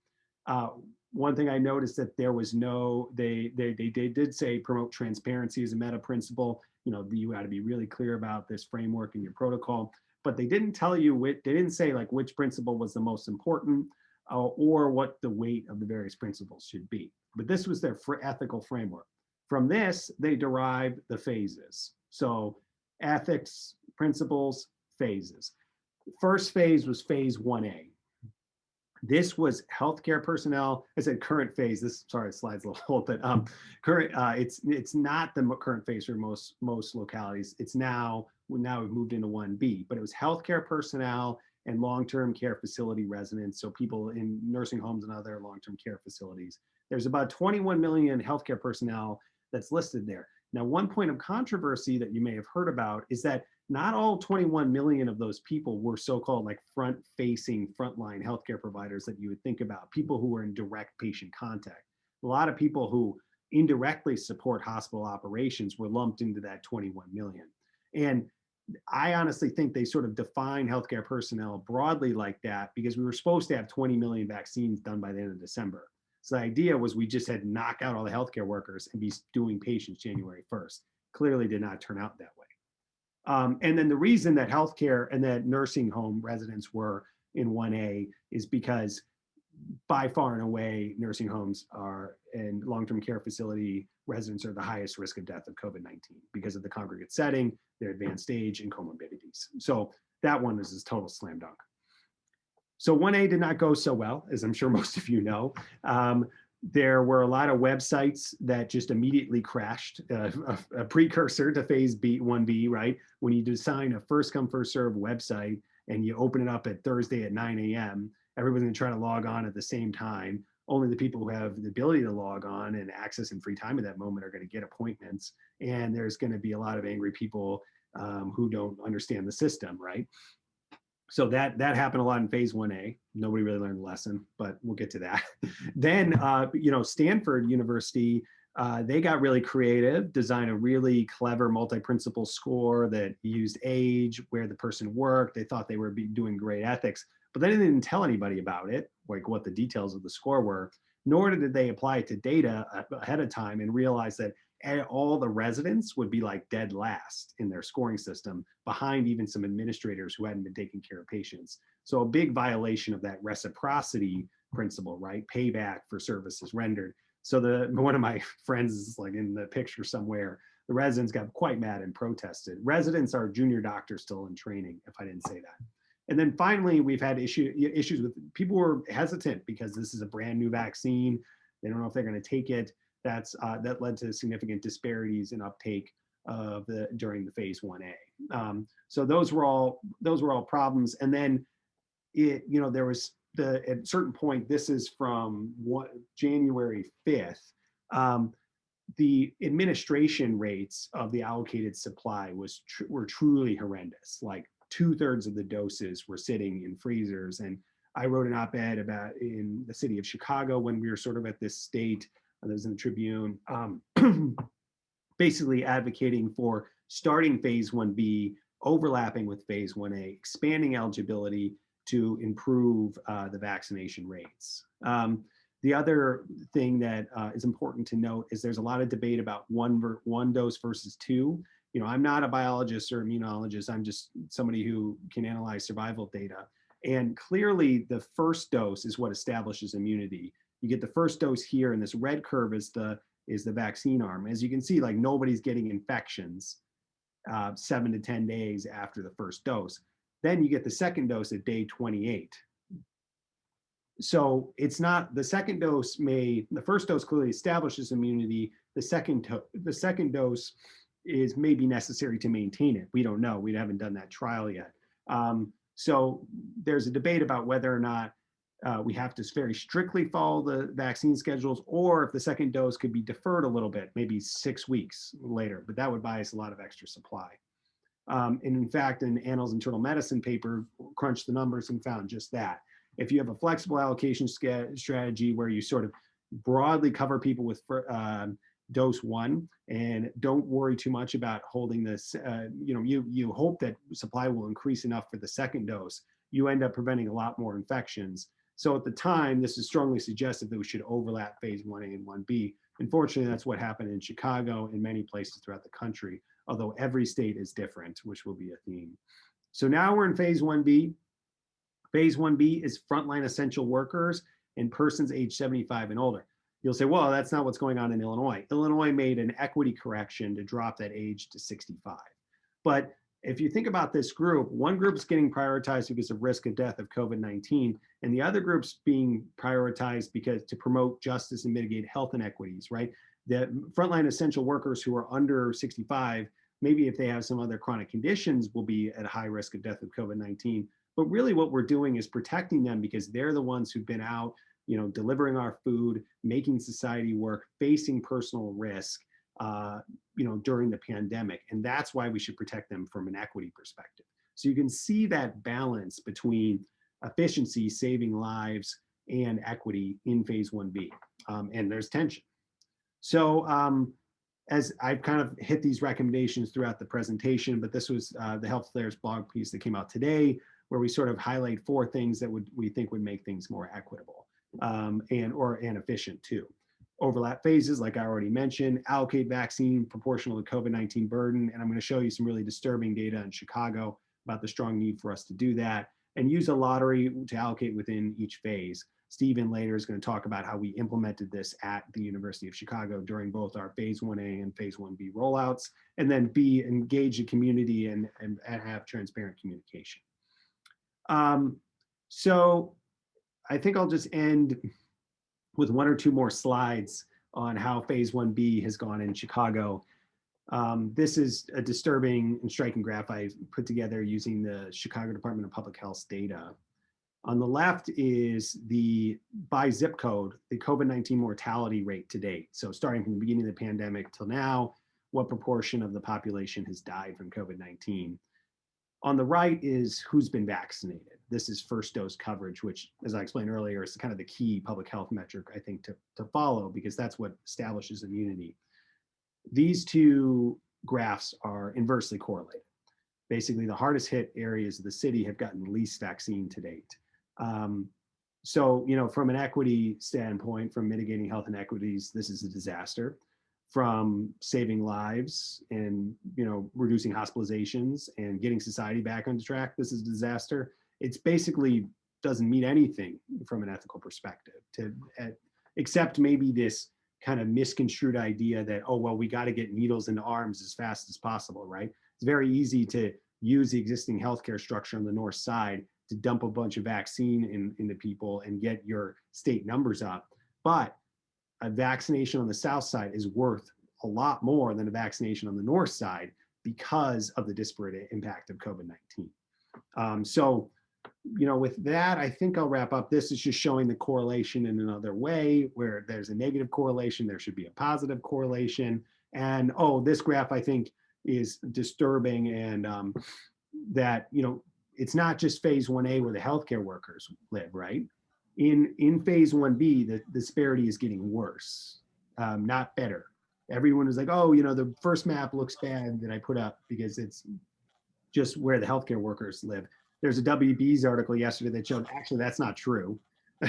One thing I noticed that there was they did say promote transparency as a meta principle. You know, you got to be really clear about this framework in your protocol, but they didn't tell you they didn't say like which principle was the most important or what the weight of the various principles should be. But this was their ethical framework. From this, they derived the phases. So ethics, principles, phases. First phase was phase 1A. This was healthcare personnel. I said current phase. Sorry, the slide's a little bit. Current. It's not the current phase for most localities. It's now we've moved into 1B. But it was healthcare personnel and long-term care facility residents. So people in nursing homes and other long-term care facilities. There's about 21 million healthcare personnel that's listed there. Now, one point of controversy that you may have heard about is that not all 21 million of those people were so-called like front-facing, frontline healthcare providers that you would think about, people who were in direct patient contact. A lot of people who indirectly support hospital operations were lumped into that 21 million. And I honestly think they sort of define healthcare personnel broadly like that because we were supposed to have 20 million vaccines done by the end of December. So the idea was we just had to knock out all the healthcare workers and be doing patients January 1st. Clearly did not turn out that way. And then the reason that healthcare and that nursing home residents were in 1A is because by far and away, nursing homes and long-term care facility residents are the highest risk of death of COVID-19 because of the congregate setting, their advanced age, and comorbidities. So that one is a total slam dunk. So 1A did not go so well, as I'm sure most of you know. There were a lot of websites that just immediately crashed, a precursor to phase 1B, right? When you design a first come, first serve website and you open it up at Thursday at 9 a.m., everyone's gonna try to log on at the same time. Only the people who have the ability to log on and access and free time at that moment are gonna get appointments. And there's gonna be a lot of angry people who don't understand the system, right? So that happened a lot in phase 1A. Nobody really learned the lesson, but we'll get to that. Then, Stanford University, they got really creative, designed a really clever multi-principle score that used age, where the person worked. They thought they were doing great ethics, but they didn't tell anybody about it, like what the details of the score were, nor did they apply it to data ahead of time and realize that all the residents would be like dead last in their scoring system, behind even some administrators who hadn't been taking care of patients. So a big violation of that reciprocity principle, right? Payback for services rendered. So one of my friends is like in the picture somewhere, the residents got quite mad and protested. Residents are junior doctors still in training, if I didn't say that. And then finally, we've had issues with people who are hesitant because this is a brand new vaccine. They don't know if they're going to take it. That led to significant disparities in uptake during the phase 1A. So those were all problems. And then there was at a certain point, this is from January 5th, the administration rates of the allocated supply were truly horrendous. Like 2/3 of the doses were sitting in freezers. And I wrote an op-ed about in the city of Chicago when we were sort of at this state. That was in the Tribune, basically advocating for starting phase 1B, overlapping with phase 1A, expanding eligibility to improve the vaccination rates. The other thing that is important to note is there's a lot of debate about one dose versus two. I'm not a biologist or immunologist. I'm just somebody who can analyze survival data. And clearly the first dose is what establishes immunity. You get the first dose here, and this red curve is the vaccine arm. As you can see, like nobody's getting infections 7 to 10 days after the first dose. Then you get the second dose at day 28. So it's not the second dose the first dose clearly establishes immunity. The second dose is maybe necessary to maintain it. We don't know. We haven't done that trial yet. So there's a debate about whether or not we have to very strictly follow the vaccine schedules, or if the second dose could be deferred a little bit, maybe 6 weeks later, but that would buy us a lot of extra supply. And in fact, an Annals Internal Medicine paper crunched the numbers and found just that. If you have a flexible allocation strategy where you sort of broadly cover people with dose 1, and don't worry too much about holding this. You hope that supply will increase enough for the second dose. You end up preventing a lot more infections. So at the time, this is strongly suggested that we should overlap phase 1A and 1B. Unfortunately, that's what happened in Chicago and many places throughout the country, although every state is different, which will be a theme. So now we're in phase 1B. Phase 1B is frontline essential workers and persons age 75 and older. You'll say, well, that's not what's going on in Illinois. Illinois made an equity correction to drop that age to 65. But if you think about this group, one group is getting prioritized because of risk of death of COVID-19, and the other group's being prioritized because to promote justice and mitigate health inequities, right? The frontline essential workers who are under 65, maybe if they have some other chronic conditions, will be at high risk of death of COVID-19. But really what we're doing is protecting them because they're the ones who've been out, delivering our food, making society work, facing personal risk, during the pandemic. And that's why we should protect them from an equity perspective. So you can see that balance between efficiency, saving lives, and equity in phase 1B. And there's tension. So as I've kind of hit these recommendations throughout the presentation, but this was the Health Affairs blog piece that came out today, where we sort of highlight 4 things that we think would make things more equitable and efficient too. Overlap phases, like I already mentioned, allocate vaccine proportional to COVID-19 burden. And I'm going to show you some really disturbing data in Chicago about the strong need for us to do that, and use a lottery to allocate within each phase. Stephen later is going to talk about how we implemented this at the University of Chicago during both our phase 1A and phase 1B rollouts, and then B, engage the community and have transparent communication. So I think I'll just end with 1 or 2 more slides on how phase 1B has gone in Chicago. This is a disturbing and striking graph I put together using the Chicago Department of Public Health's data. On the left is by zip code, the COVID-19 mortality rate to date. So starting from the beginning of the pandemic till now, what proportion of the population has died from COVID-19? On the right is who's been vaccinated. This is first dose coverage, which, as I explained earlier, is kind of the key public health metric, I think, to follow, because that's what establishes immunity. These 2 graphs are inversely correlated. Basically, the hardest hit areas of the city have gotten the least vaccine to date. So, from an equity standpoint, from mitigating health inequities, this is a disaster. From saving lives and reducing hospitalizations and getting society back on track, this is a disaster. It's basically doesn't mean anything from an ethical perspective, except maybe this kind of misconstrued idea that, oh, well, we got to get needles into arms as fast as possible, right? It's very easy to use the existing healthcare structure on the north side to dump a bunch of vaccine into people and get your state numbers up. But a vaccination on the south side is worth a lot more than a vaccination on the north side because of the disparate impact of COVID-19. So, with that, I think I'll wrap up. This is just showing the correlation in another way. Where there's a negative correlation, there should be a positive correlation. And this graph, I think, is disturbing, and that it's not just phase 1A where the healthcare workers live, right? In phase 1B, the disparity is getting worse, not better. Everyone is like, the first map looks bad that I put up because it's just where the healthcare workers live. There's a WB's article yesterday that showed actually that's not true.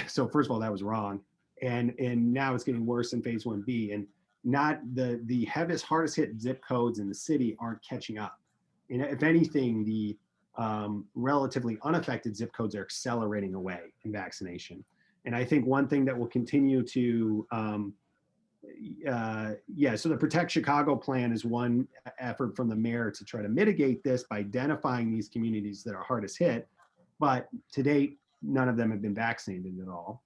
So first of all, that was wrong. And now it's getting worse in phase 1B, and not the hardest hit zip codes in the city aren't catching up. And if anything, the relatively unaffected zip codes are accelerating away in vaccination. And I think one thing that will continue to, so the Protect Chicago plan is one effort from the mayor to try to mitigate this by identifying these communities that are hardest hit. But to date, none of them have been vaccinated at all.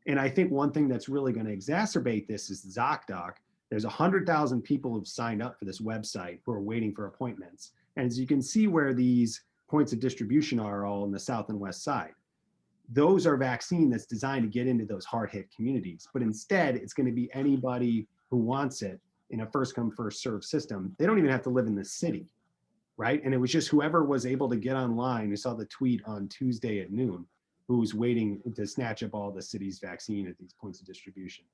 And I think one thing that's really going to exacerbate this is ZocDoc. There's 100,000 people who've signed up for this website who are waiting for appointments. And as you can see where these points of distribution are all on the south and west side, those are vaccine that's designed to get into those hard hit communities. But instead, it's going to be anybody who wants it in a first come, first serve system. They don't even have to live in the city, right? And it was just whoever was able to get online, who saw the tweet on Tuesday at noon, who's waiting to snatch up all the city's vaccine at these points of distribution.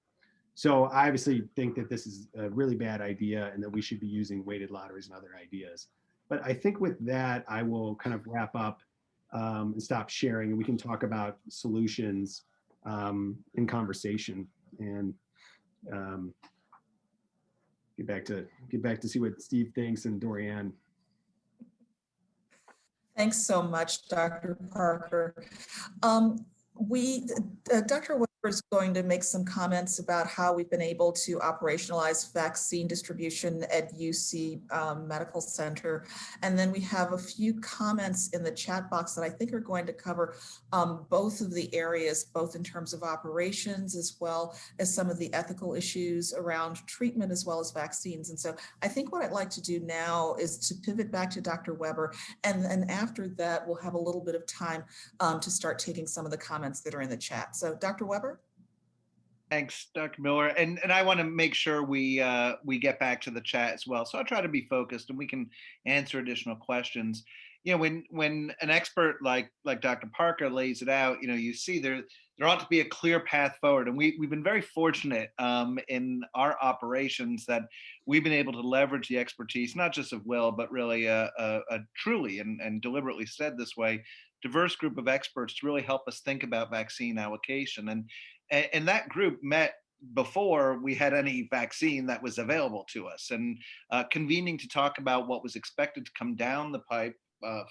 So I obviously think that this is a really bad idea and that we should be using weighted lotteries and other ideas. But I think with that, I will kind of wrap up and stop sharing, and we can talk about solutions in conversation and get back to see what Steve thinks and Dorian. Thanks so much, Dr. Parker. Dr. Weber is going to make some comments about how we've been able to operationalize vaccine distribution at UC Medical Center. And then we have a few comments in the chat box that I think are going to cover both of the areas, both in terms of operations as well as some of the ethical issues around treatment as well as vaccines. And so I think what I'd like to do now is to pivot back to Dr. Weber, and then after that, we'll have a little bit of time to start taking some of the comments that are in the chat. So Dr. Weber? Thanks, Dr. Miller. And I want to make sure we get back to the chat as well. So I'll try to be focused and we can answer additional questions. You know, when an expert like Dr. Parker lays it out, you know, you see there ought to be a clear path forward. And we've been very fortunate in our operations that we've been able to leverage the expertise, not just of Will, but really a truly and deliberately said this way, diverse group of experts to really help us think about vaccine allocation. And that group met before we had any vaccine that was available to us, and convening to talk about what was expected to come down the pipe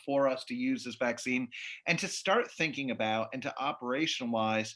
for us to use this vaccine, and to start thinking about and to operationalize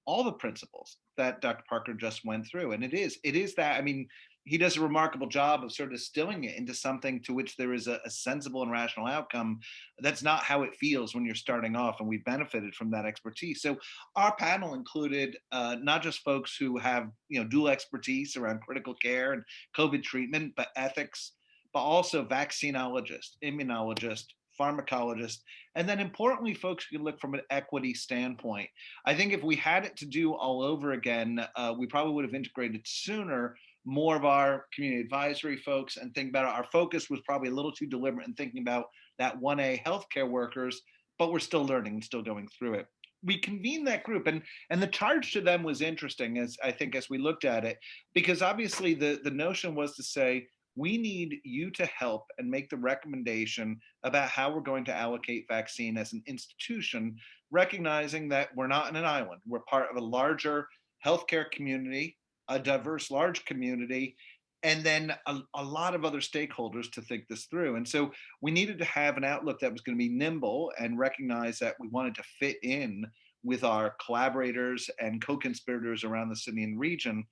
all the principles that Dr. Parker just went through. And it is that, I mean, he does a remarkable job of sort of distilling it into something to which there is a sensible and rational outcome. That's not how it feels when you're starting off, and we benefited from that expertise. So our panel included not just folks who have, you know, dual expertise around critical care and COVID treatment, but ethics, but also vaccinologists, immunologists, pharmacologists, and then importantly, folks who can look from an equity standpoint. I think if we had it to do all over again, we probably would have integrated sooner more of our community advisory folks and think about it. Our focus was probably a little too deliberate in thinking about that 1A healthcare workers, but we're still learning and still going through it. We convened that group, and the charge to them was interesting, as I think as we looked at it, because obviously the notion was to say, we need you to help and make the recommendation about how we're going to allocate vaccine as an institution, recognizing that we're not in an island. We're part of a larger healthcare community, a diverse, large community, and then a lot of other stakeholders to think this through. And so we needed to have an outlook that was going to be nimble and recognize that we wanted to fit in with our collaborators and co-conspirators around the city and region.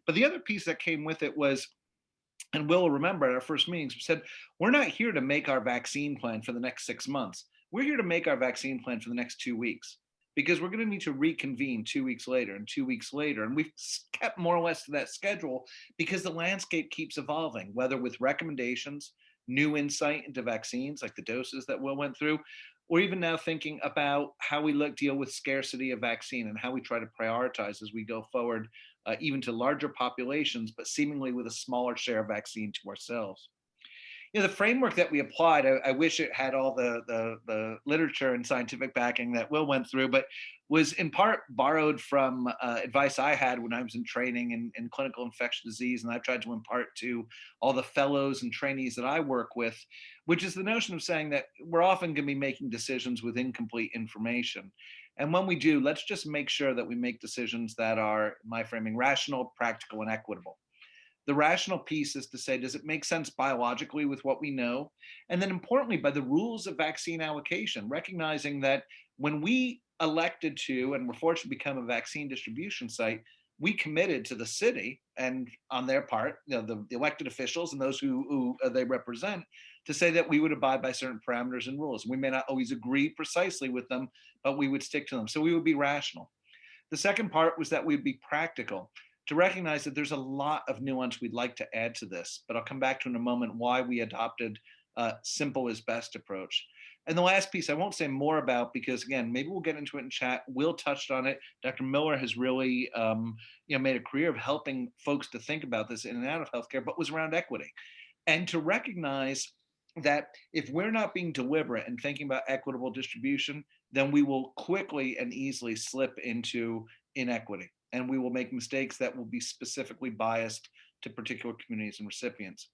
But the other piece that came with it was, and Will remember at our first meetings, we said, we're not here to make our vaccine plan for the next 6 months. We're here to make our vaccine plan for the next 2 weeks, because we're going to need to reconvene 2 weeks later and 2 weeks later. And we've kept more or less to that schedule because the landscape keeps evolving, whether with recommendations, new insight into vaccines, like the doses that Will went through, or even now thinking about how we deal with scarcity of vaccine and how we try to prioritize as we go forward, even to larger populations, but seemingly with a smaller share of vaccine to ourselves. You know, the framework that we applied, I wish it had all the literature and scientific backing that Will went through, but was in part borrowed from advice I had when I was in training in clinical infectious disease, and I've tried to impart to all the fellows and trainees that I work with, which is the notion of saying that we're often going to be making decisions with incomplete information. And when we do, let's just make sure that we make decisions that are, in my framing, rational, practical, and equitable. The rational piece is to say, does it make sense biologically with what we know? And then importantly, by the rules of vaccine allocation, recognizing that when we elected to, and we're fortunate to become a vaccine distribution site, we committed to the city and on their part, you know, the elected officials and those who they represent, to say that we would abide by certain parameters and rules. We may not always agree precisely with them, but we would stick to them. So we would be rational. The second part was that we'd be practical, to recognize that there's a lot of nuance we'd like to add to this, but I'll come back to in a moment why we adopted simple is best approach. And the last piece I won't say more about, because again, maybe we'll get into it in chat. Will touched on it. Dr. Miller has really made a career of helping folks to think about this in and out of healthcare, but was around equity. And to recognize that if we're not being deliberate and thinking about equitable distribution, then we will quickly and easily slip into inequity. and we will make mistakes that will be specifically biased to particular communities and recipients.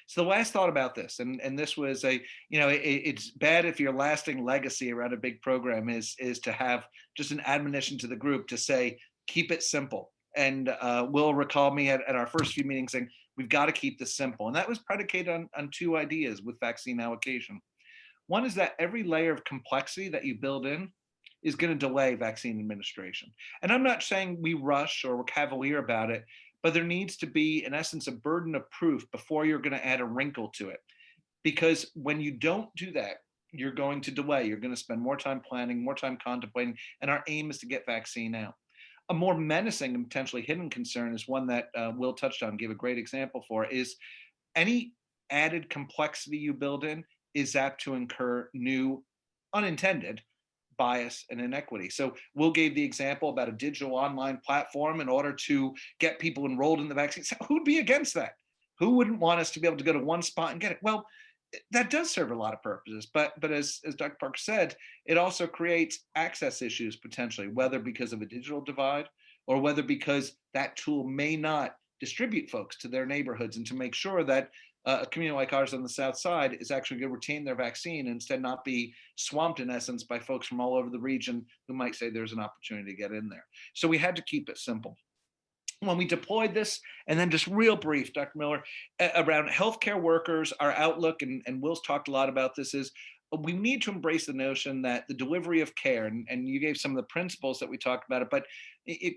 So the last thought about this, and this was it's bad if your lasting legacy around a big program is to have just an admonition to the group to say, keep it simple. And Will recalled me at our first few meetings saying, we've got to keep this simple. And that was predicated on two ideas with vaccine allocation. One is that every layer of complexity that you build in is going to delay vaccine administration. And I'm not saying we rush or we're cavalier about it, but there needs to be, in essence, a burden of proof before you're going to add a wrinkle to it. Because when you don't do that, you're going to delay. You're going to spend more time planning, more time contemplating, and our aim is to get vaccine out. A more menacing and potentially hidden concern is one that Will touched on, gave a great example for, is any added complexity you build in is apt to incur new unintended bias and inequity. So Will gave the example about a digital online platform in order to get people enrolled in the vaccine. So who'd be against that? Who wouldn't want us to be able to go to one spot and get it? Well, that does serve a lot of purposes, but as Dr. Parker said, it also creates access issues potentially, whether because of a digital divide or whether because that tool may not distribute folks to their neighborhoods, and to make sure that a community like ours on the South Side is actually going to retain their vaccine and instead not be swamped in essence by folks from all over the region who might say there's an opportunity to get in there. So we had to keep it simple. When we deployed this, and then just real brief, Dr. Miller, around healthcare workers, our outlook, and Will's talked a lot about this, is we need to embrace the notion that the delivery of care, and you gave some of the principles that we talked about it, but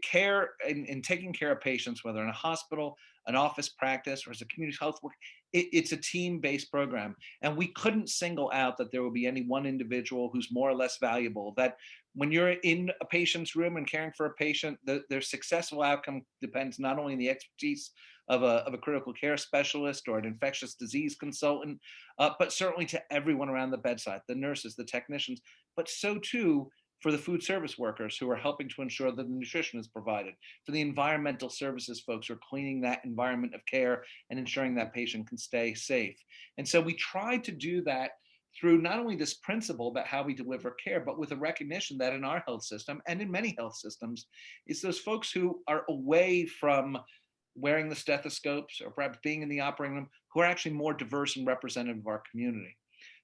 care and taking care of patients, whether in a hospital, an office practice, or as a community health worker, it's a team-based program. And we couldn't single out that there will be any one individual who's more or less valuable, that when you're in a patient's room and caring for a patient, their successful outcome depends not only on the expertise of a critical care specialist or an infectious disease consultant, but certainly to everyone around the bedside, the nurses, the technicians, but so too for the food service workers who are helping to ensure that the nutrition is provided, for the environmental services folks who are cleaning that environment of care and ensuring that patient can stay safe. And so we tried to do that through not only this principle about how we deliver care, but with a recognition that in our health system and in many health systems, it's those folks who are away from wearing the stethoscopes or perhaps being in the operating room who are actually more diverse and representative of our community.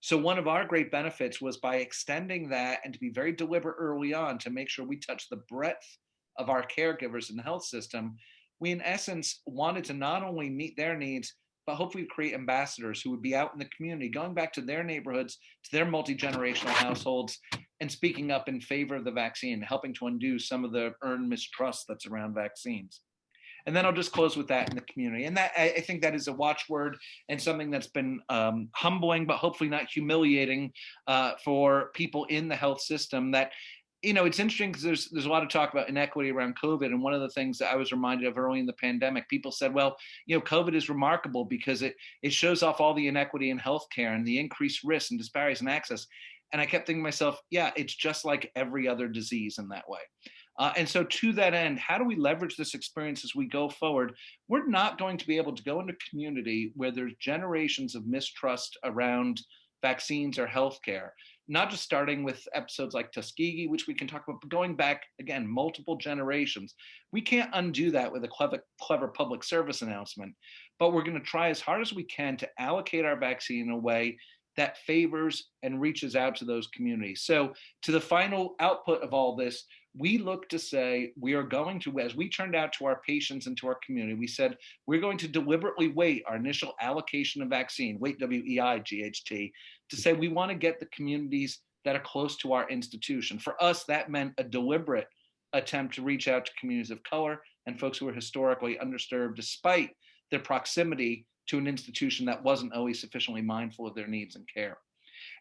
So one of our great benefits was by extending that and to be very deliberate early on to make sure we touch the breadth of our caregivers in the health system. We in essence wanted to not only meet their needs, but hopefully create ambassadors who would be out in the community, going back to their neighborhoods, to their multi-generational households, and speaking up in favor of the vaccine, helping to undo some of the earned mistrust that's around vaccines. And then I'll just close with that in the community. And that, I think that is a watchword and something that's been humbling, but hopefully not humiliating for people in the health system. That, it's interesting because there's a lot of talk about inequity around COVID. And one of the things that I was reminded of early in the pandemic, people said, well, COVID is remarkable because it shows off all the inequity in healthcare and the increased risks and disparities in access. And I kept thinking to myself, yeah, it's just like every other disease in that way. And so to that end, how do we leverage this experience as we go forward? We're not going to be able to go into a community where there's generations of mistrust around vaccines or healthcare, not just starting with episodes like Tuskegee, which we can talk about, but going back, again, multiple generations. We can't undo that with a clever public service announcement, but we're going to try as hard as we can to allocate our vaccine in a way that favors and reaches out to those communities. So to the final output of all this, we look to say we are going to, as we turned out to our patients and to our community, we said we're going to deliberately wait our initial allocation of vaccine, wait WEIGHT, to say we want to get the communities that are close to our institution. For us, that meant a deliberate attempt to reach out to communities of color and folks who were historically underserved despite their proximity to an institution that wasn't always sufficiently mindful of their needs and care.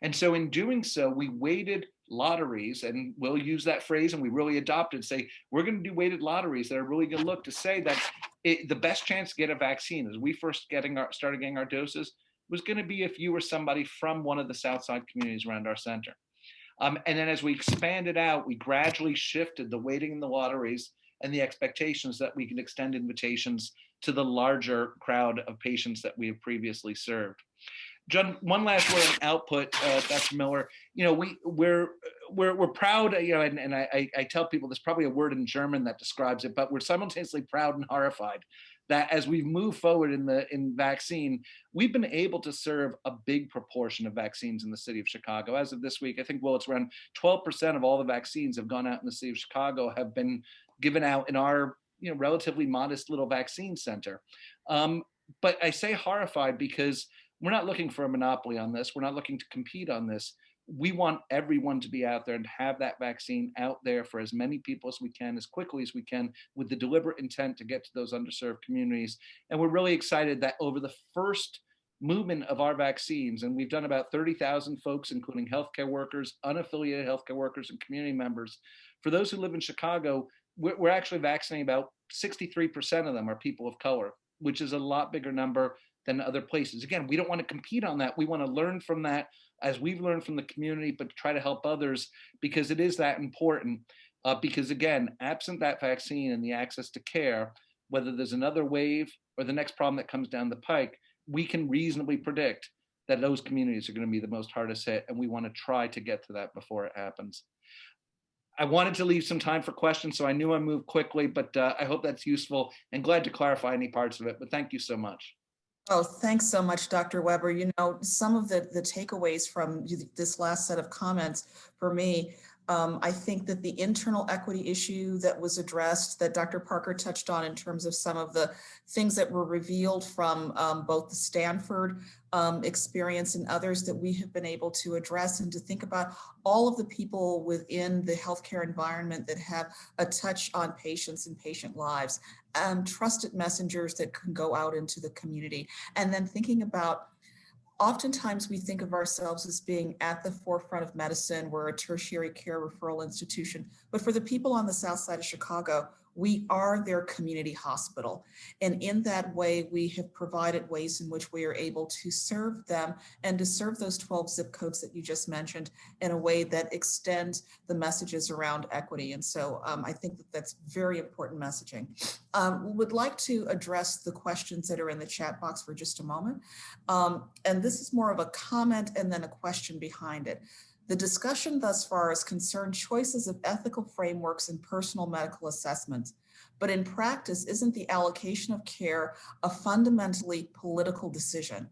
And so in doing so, we weighted lotteries, and we'll use that phrase, and we really adopted, say, we're going to do weighted lotteries that are really going to look to say that the best chance to get a vaccine as we first started getting our doses was going to be if you were somebody from one of the Southside communities around our center. And then as we expanded out, we gradually shifted the weighting in the lotteries and the expectations that we can extend invitations to the larger crowd of patients that we have previously served. John, one last word on output, Dr. Miller. You know, we're proud. You know, and I tell people there's probably a word in German that describes it, but we're simultaneously proud and horrified that as we've moved forward in vaccine, we've been able to serve a big proportion of vaccines in the city of Chicago. As of this week, I think, well, it's around 12% of all the vaccines have gone out in the city of Chicago have been given out in our, you know, relatively modest little vaccine center. But I say horrified because we're not looking for a monopoly on this. We're not looking to compete on this. We want everyone to be out there and have that vaccine out there for as many people as we can, as quickly as we can, with the deliberate intent to get to those underserved communities. And we're really excited that over the first movement of our vaccines, and we've done about 30,000 folks, including healthcare workers, unaffiliated healthcare workers, and community members. For those who live in Chicago, we're actually vaccinating about 63% of them are people of color, which is a lot bigger number than other places. Again, we don't want to compete on that. We want to learn from that as we've learned from the community, but try to help others because it is that important. Because again, absent that vaccine and the access to care, whether there's another wave or the next problem that comes down the pike, we can reasonably predict that those communities are going to be the most hardest hit. And we want to try to get to that before it happens. I wanted to leave some time for questions, so I knew I moved quickly, but I hope that's useful and glad to clarify any parts of it. But thank you so much. Oh, thanks so much, Dr. Weber. You know, some of the takeaways from this last set of comments for me, I think that the internal equity issue that was addressed, that Dr. Parker touched on in terms of some of the things that were revealed from both the Stanford experience and others that we have been able to address, and to think about all of the people within the healthcare environment that have a touch on patients and patient lives, trusted messengers that can go out into the community. And then thinking about, oftentimes we think of ourselves as being at the forefront of medicine. We're a tertiary care referral institution, but for the people on the south side of Chicago, we are their community hospital. And in that way, we have provided ways in which we are able to serve them and to serve those 12 zip codes that you just mentioned in a way that extends the messages around equity. And so I think that that's very important messaging. We would like to address the questions that are in the chat box for just a moment. And this is more of a comment and then a question behind it. The discussion thus far has concerned choices of ethical frameworks and personal medical assessments, but in practice, isn't the allocation of care a fundamentally political decision?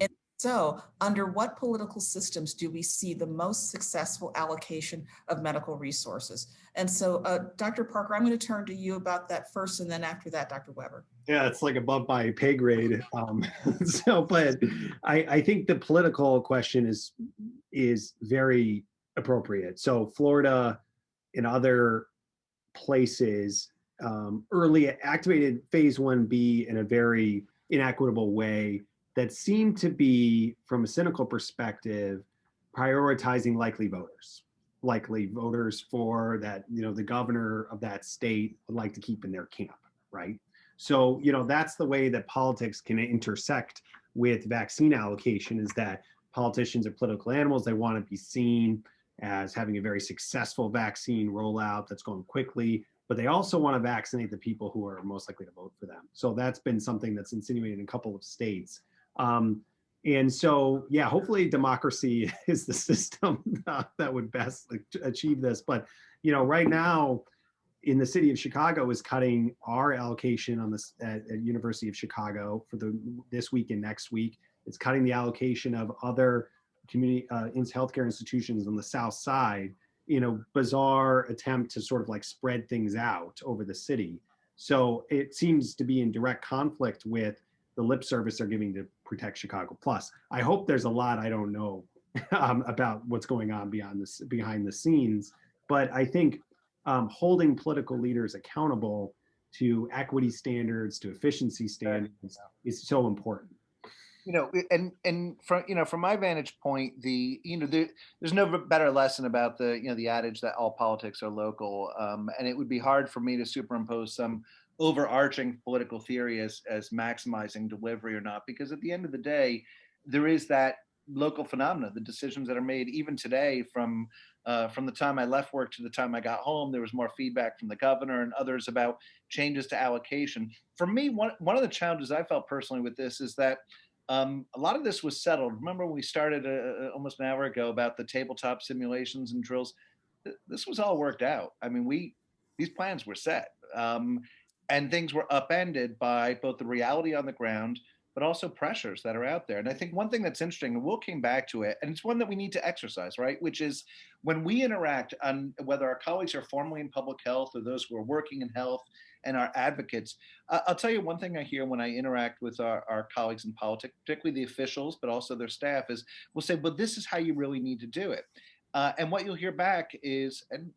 And so, under what political systems do we see the most successful allocation of medical resources? And so, Dr. Parker, I'm going to turn to you about that first, and then after that, Dr. Weber. Yeah, it's like above my pay grade. But I think the political question is very appropriate. So Florida and other places early activated phase 1B in a very inequitable way that seemed to be, from a cynical perspective, prioritizing likely voters for that, you know, the governor of that state would like to keep in their camp, right? So, you know, that's the way that politics can intersect with vaccine allocation, is that politicians are political animals. They want to be seen as having a very successful vaccine rollout that's going quickly, but they also want to vaccinate the people who are most likely to vote for them. So that's been something that's insinuated in a couple of states. And so, yeah, hopefully democracy is the system that would best achieve this. But, you know, right now, in the city of Chicago is cutting our allocation on this at University of Chicago for this week and next week. It's cutting the allocation of other community healthcare institutions on the south side in a bizarre attempt to sort of like spread things out over the city. So it seems to be in direct conflict with the lip service they're giving to protect Chicago Plus. I hope there's a lot I don't know about what's going on behind the scenes, but I think holding political leaders accountable to equity standards, to efficiency standards is so important. You know, and from my vantage point, there's no better lesson about the adage that all politics are local, and it would be hard for me to superimpose some overarching political theory as maximizing delivery or not, because at the end of the day, there is that local phenomena. The decisions that are made even today, from the time I left work to the time I got home, there was more feedback from the governor and others about changes to allocation. For me, one of the challenges I felt personally with this is that a lot of this was settled. Remember when we started almost an hour ago about the tabletop simulations and drills? This was all worked out. I mean, these plans were set, and things were upended by both the reality on the ground, but also pressures that are out there. And I think one thing that's interesting, and Will came back to it, and it's one that we need to exercise, right? Which is when we interact on whether our colleagues are formally in public health or those who are working in health and our advocates. I'll tell you one thing I hear when I interact with our colleagues in politics, particularly the officials, but also their staff, is we'll say, "But this is how you really need to do it." And what you'll hear back is, and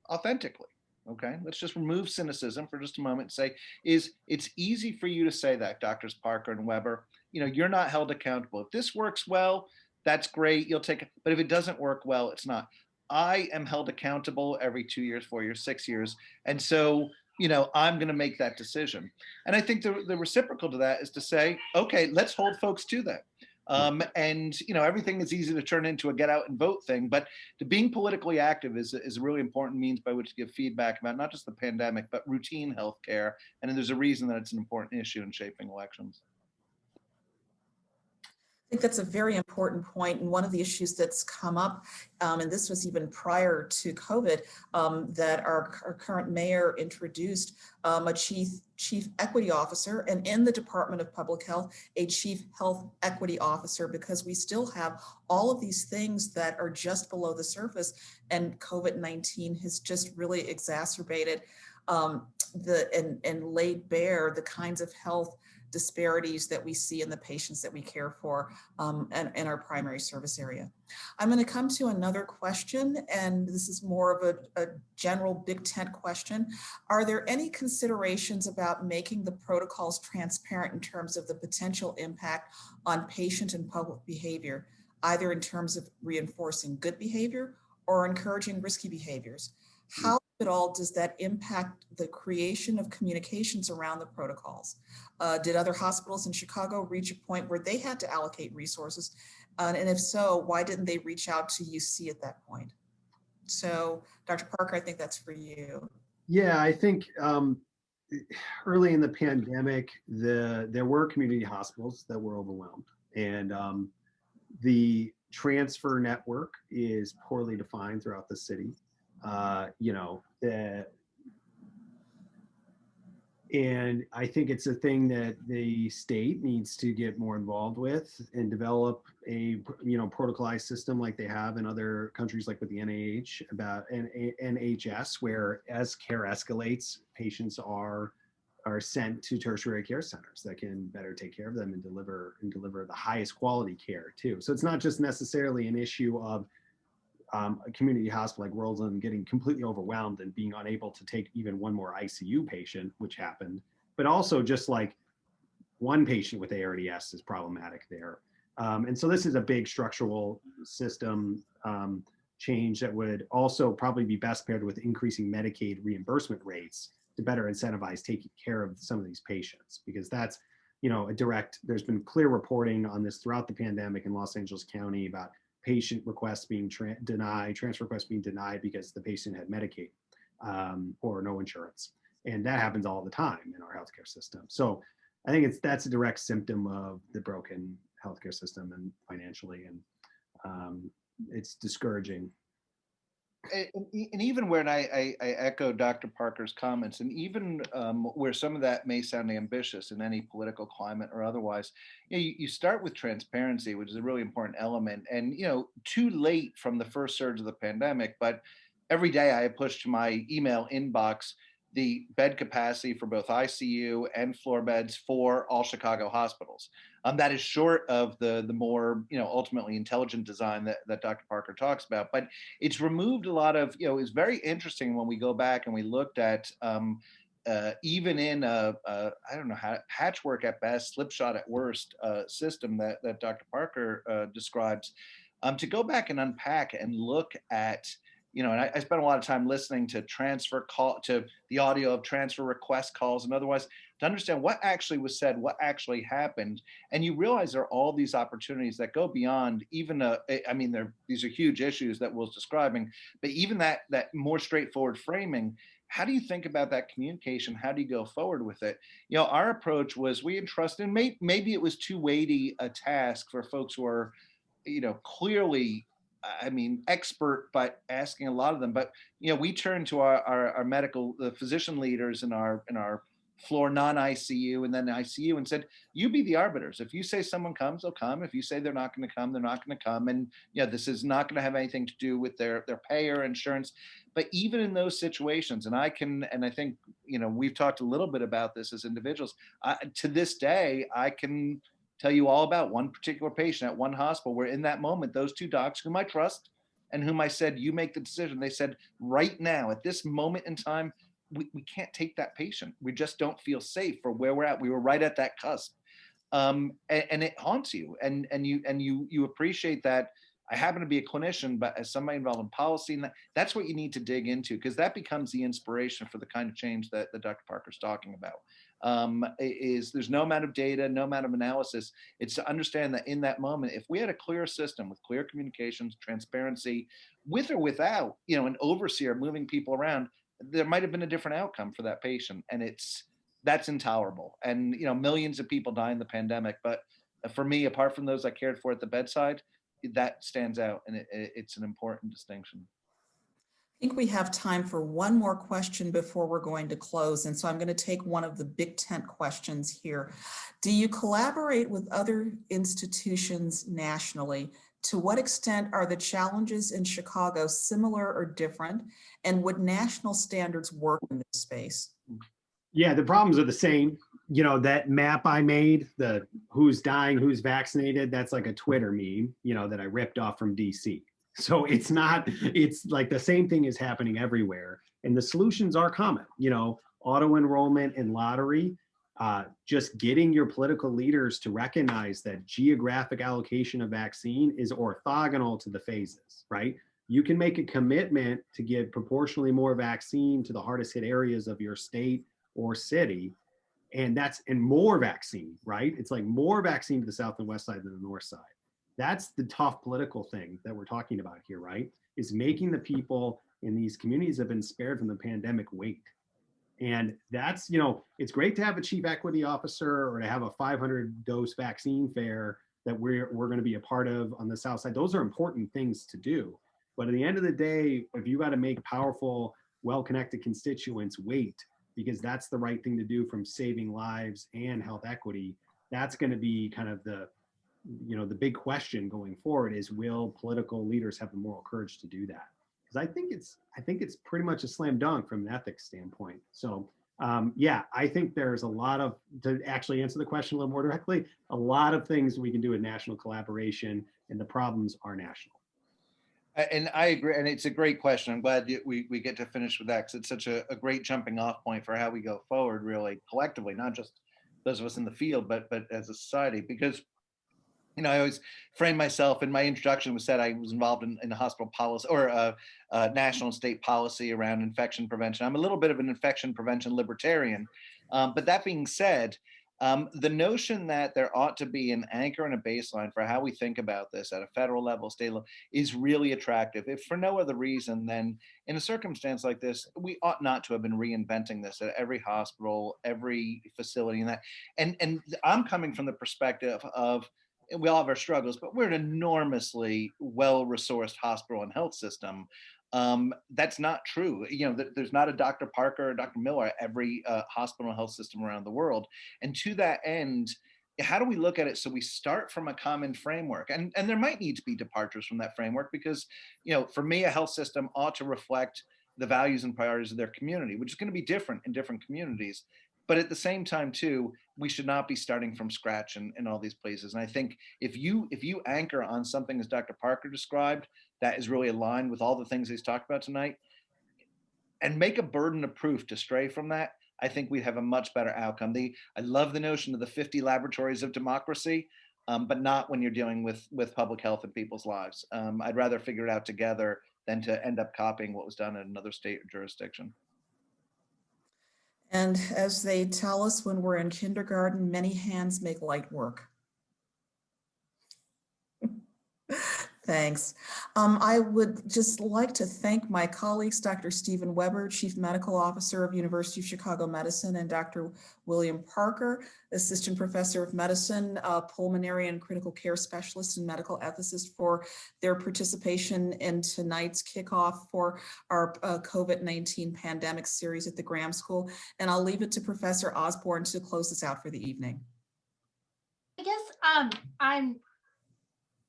authentically, okay, let's just remove cynicism for just a moment and say, it's easy for you to say that, Doctors Parker and Weber, you're not held accountable. If this works well, that's great, you'll take it. But if it doesn't work well, it's not. I am held accountable every 2 years, 4 years, 6 years. And so, I'm going to make that decision. And I think the reciprocal to that is to say, okay, let's hold folks to that. And everything is easy to turn into a get out and vote thing, but being politically active is a really important means by which to give feedback about not just the pandemic, but routine healthcare. And there's a reason that it's an important issue in shaping elections. I think that's a very important point, and one of the issues that's come up, and this was even prior to COVID, that our current mayor introduced a chief equity officer, and in the Department of Public Health, a chief health equity officer, because we still have all of these things that are just below the surface, and COVID-19 has just really exacerbated and laid bare the kinds of health disparities that we see in the patients that we care for in our primary service area. I'm going to come to another question, and this is more of a general big tent question. Are there any considerations about making the protocols transparent in terms of the potential impact on patient and public behavior, either in terms of reinforcing good behavior or encouraging risky behaviors? How, if at all, does that impact the creation of communications around the protocols? Did other hospitals in Chicago reach a point where they had to allocate resources? And if so, why didn't they reach out to UC at that point? So, Dr. Parker, I think that's for you. Yeah, I think early in the pandemic, there were community hospitals that were overwhelmed, and the transfer network is poorly defined throughout the city. And I think it's a thing that the state needs to get more involved with and develop a protocolized system like they have in other countries, like with the NIH about NHS, where as care escalates, patients are sent to tertiary care centers that can better take care of them and deliver the highest quality care too. So it's not just necessarily an issue of a community hospital like Roseland getting completely overwhelmed and being unable to take even one more ICU patient, which happened, but also just like one patient with ARDS is problematic there. And so this is a big structural system change that would also probably be best paired with increasing Medicaid reimbursement rates to better incentivize taking care of some of these patients, because that's, there's been clear reporting on this throughout the pandemic in Los Angeles County about patient requests being denied, transfer requests being denied because the patient had Medicaid or no insurance. And that happens all the time in our healthcare system. So I think that's a direct symptom of the broken healthcare system and financially, and it's discouraging. And even when I echo Dr. Parker's comments, and even where some of that may sound ambitious in any political climate or otherwise, you start with transparency, which is a really important element. And too late from the first surge of the pandemic, but every day I push to my email inbox the bed capacity for both ICU and floor beds for all Chicago hospitals. That is short of the more ultimately intelligent design that Dr. Parker talks about, but it's removed a lot of it's very interesting when we go back and we looked at even in I don't know how patchwork at best, slipshod at worst system that Dr. Parker describes, to go back and unpack and look at. And I spent a lot of time listening to to the audio of transfer request calls and otherwise to understand what actually was said, what actually happened. And you realize there are all these opportunities that go beyond even, these are huge issues that Will's describing, but even that more straightforward framing how do you think about that communication? How do you go forward with it? You know, our approach was we entrusted, maybe it was too weighty a task for folks who are, you know, clearly, I mean, expert, but asking a lot of them. But, you know, we turned to our medical, the physician leaders in our floor non-ICU and then ICU and said, you be the arbiters. If you say someone comes, they'll come. If you say they're not going to come, they're not going to come. And yeah, this is not going to have anything to do with their pay or insurance. But even in those situations, and I think, you know, we've talked a little bit about this as individuals. To this day, I can tell you all about one particular patient at one hospital where in that moment, those two docs whom I trust and whom I said, you make the decision. They said, right now, at this moment in time, we can't take that patient. We just don't feel safe for where we're at. We were right at that cusp. And it haunts you. And you appreciate that. I happen to be a clinician, but as somebody involved in policy, and that's what you need to dig into, because that becomes the inspiration for the kind of change that Dr. Parker's talking about. There's no amount of data, no amount of analysis. It's to understand that in that moment, if we had a clear system with clear communications, transparency, with or without, you know, an overseer moving people around, there might have been a different outcome for that patient. And that's intolerable. And, you know, millions of people die in the pandemic. But for me, apart from those I cared for at the bedside, that stands out. And it's an important distinction. I think we have time for one more question before we're going to close. And so I'm going to take one of the big tent questions here. Do you collaborate with other institutions nationally? To what extent are the challenges in Chicago similar or different? And would national standards work in this space? Yeah, the problems are the same. You know, that map I made, the who's dying, who's vaccinated, that's like a Twitter meme, you know, that I ripped off from DC. So it's like the same thing is happening everywhere. And the solutions are common, you know, auto enrollment and lottery, just getting your political leaders to recognize that geographic allocation of vaccine is orthogonal to the phases, right? You can make a commitment to give proportionally more vaccine to the hardest hit areas of your state or city. And more vaccine, right? It's like more vaccine to the south and west side than the north side. That's the tough political thing that we're talking about here, right? Is making the people in these communities that have been spared from the pandemic wait. And that's, you know, it's great to have a chief equity officer or to have a 500 dose vaccine fair that we're going to be a part of on the south side. Those are important things to do. But at the end of the day, if you got to make powerful, well-connected constituents wait, because that's the right thing to do from saving lives and health equity, that's going to be kind of the, you know, the big question going forward is, will political leaders have the moral courage to do that? Because I think it's pretty much a slam dunk from an ethics standpoint. So yeah, I think there's a lot of, to actually answer the question a little more directly, a lot of things we can do with national collaboration, and the problems are national. And I agree, and it's a great question. I'm glad we get to finish with that, because it's such a great jumping off point for how we go forward, really collectively, not just those of us in the field, but as a society. Because, you know, I always frame myself, in my introduction was said I was involved in hospital policy or national and state policy around infection prevention. I'm a little bit of an infection prevention libertarian. But that being said, the notion that there ought to be an anchor and a baseline for how we think about this at a federal level, state level, is really attractive, if for no other reason than in a circumstance like this, we ought not to have been reinventing this at every hospital, every facility, and I'm coming from the perspective of, we all have our struggles, but we're an enormously well-resourced hospital and health system. That's not true. You know, there's not a Dr. Parker or Dr. Miller at every hospital and health system around the world. And to that end, how do we look at it so we start from a common framework? And there might need to be departures from that framework, because, you know, for me, a health system ought to reflect the values and priorities of their community, which is going to be different in different communities. But at the same time, too, we should not be starting from scratch in all these places. And I think if you anchor on something, as Dr. Parker described, that is really aligned with all the things he's talked about tonight, and make a burden of proof to stray from that, I think we'd have a much better outcome. I love the notion of the 50 laboratories of democracy, but not when you're dealing with public health and people's lives. I'd rather figure it out together than to end up copying what was done in another state or jurisdiction. And as they tell us when we're in kindergarten, many hands make light work. Thanks. I would just like to thank my colleagues, Dr. Stephen Weber, Chief Medical Officer of University of Chicago Medicine, and Dr. William Parker, Assistant Professor of Medicine, Pulmonary and Critical Care Specialist and Medical Ethicist, for their participation in tonight's kickoff for our COVID-19 pandemic series at the Graham School. And I'll leave it to Professor Osborne to close this out for the evening. I guess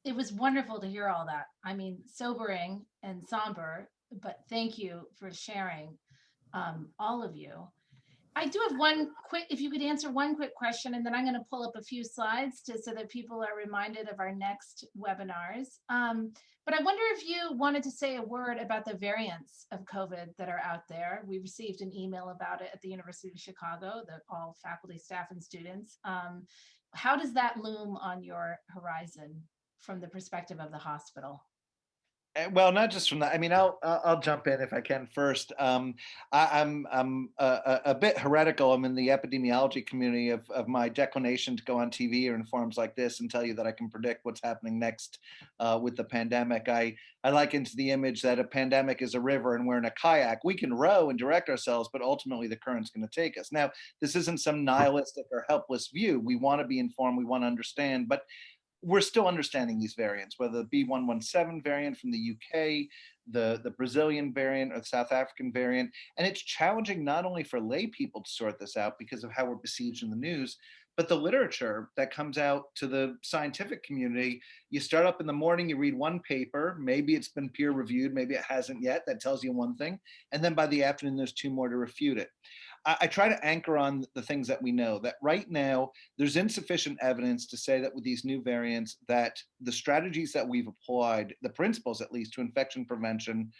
it was wonderful to hear all that. I mean, sobering and somber, but thank you for sharing, all of you. I do have one quick, if you could answer one quick question, and then I'm going to pull up a few slides so that people are reminded of our next webinars. But I wonder if you wanted to say a word about the variants of COVID that are out there. We received an email about it at the University of Chicago, all faculty, staff, and students. How does that loom on your horizon from the perspective of the hospital? Well, not just from that. I mean, I'll jump in if I can first. I'm a bit heretical. I'm in the epidemiology community of my declination to go on TV or in forums like this and tell you that I can predict what's happening next with the pandemic. I liken to the image that a pandemic is a river and we're in a kayak. We can row and direct ourselves, but ultimately the current's going to take us. Now, this isn't some nihilistic or helpless view. We want to be informed. We want to understand, but we're still understanding these variants, whether the B117 variant from the UK, the Brazilian variant or the South African variant. And it's challenging not only for lay people to sort this out because of how we're besieged in the news, but the literature that comes out to the scientific community. You start up in the morning, you read one paper, maybe it's been peer reviewed, maybe it hasn't yet, that tells you one thing. And then by the afternoon, there's two more to refute it. I try to anchor on the things that we know, that right now there's insufficient evidence to say that with these new variants that the strategies that we've applied, the principles at least to infection prevention,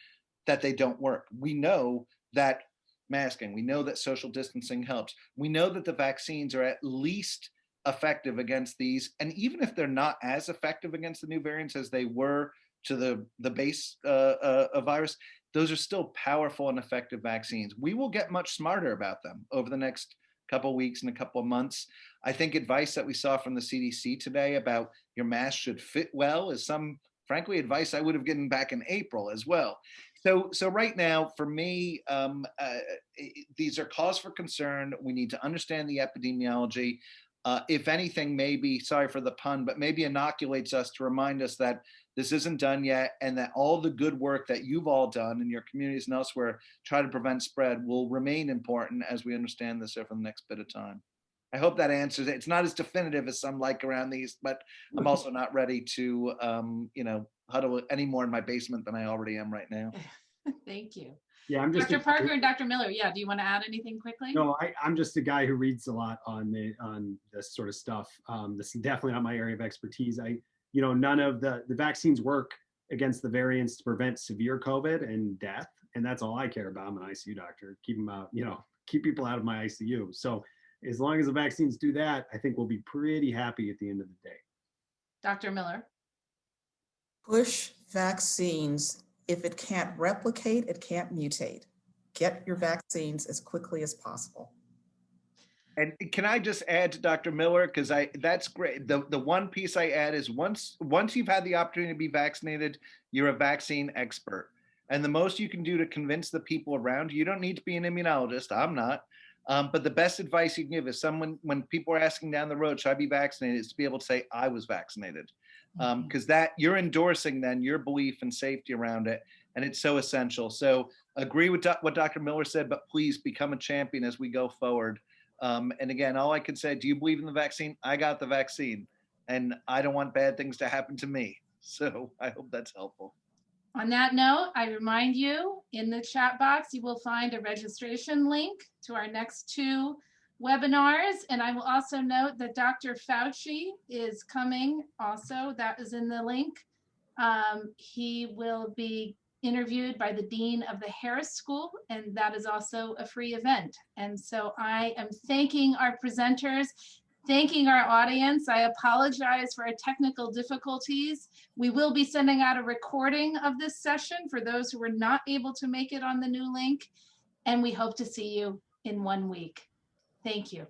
that they don't work. We know that masking, we know that social distancing helps. We know that the vaccines are at least effective against these. And even if they're not as effective against the new variants as they were to the base virus, those are still powerful and effective vaccines. We will get much smarter about them over the next couple of weeks and a couple of months. I think advice that we saw from the CDC today about your mask should fit well is some, frankly, advice I would have given back in April as well. So right now, for me, these are cause for concern. We need to understand the epidemiology. If anything, maybe, sorry for the pun, but maybe inoculates us to remind us that this isn't done yet, and that all the good work that you've all done in your communities and elsewhere try to prevent spread will remain important as we understand this over the next bit of time. I hope that answers it. It's not as definitive as some like around these, but I'm also not ready to, huddle any more in my basement than I already am right now. Thank you. Yeah, I'm just Dr. Parker and Dr. Miller. Yeah, do you want to add anything quickly? No, I'm just a guy who reads a lot on this sort of stuff. This is definitely not my area of expertise. None of the vaccines work against the variants to prevent severe COVID and death, and that's all I care about. I'm an ICU doctor. Keep them out, keep people out of my ICU. So as long as the vaccines do that, I think we'll be pretty happy at the end of the day. Dr. Miller. Push vaccines. If it can't replicate, it can't mutate. Get your vaccines as quickly as possible. And can I just add to Dr. Miller, because that's great. The one piece I add is once you've had the opportunity to be vaccinated, you're a vaccine expert. And the most you can do to convince the people around you don't need to be an immunologist. I'm not. But the best advice you can give is someone, when people are asking down the road, should I be vaccinated, is to be able to say, I was vaccinated. Because that you're endorsing then your belief and safety around it. And it's so essential. So agree with what Dr. Miller said, but please become a champion as we go forward. And again, all I can say, do you believe in the vaccine? I got the vaccine and I don't want bad things to happen to me. So I hope that's helpful. On that note, I remind you, in the chat box, you will find a registration link to our next two webinars. And I will also note that Dr. Fauci is coming also. That is in the link. He will be interviewed by the Dean of the Harris School, and that is also a free event. And so I am thanking our presenters, thanking our audience. I apologize for our technical difficulties. We will be sending out a recording of this session for those who were not able to make it on the new link, and we hope to see you in 1 week. Thank you.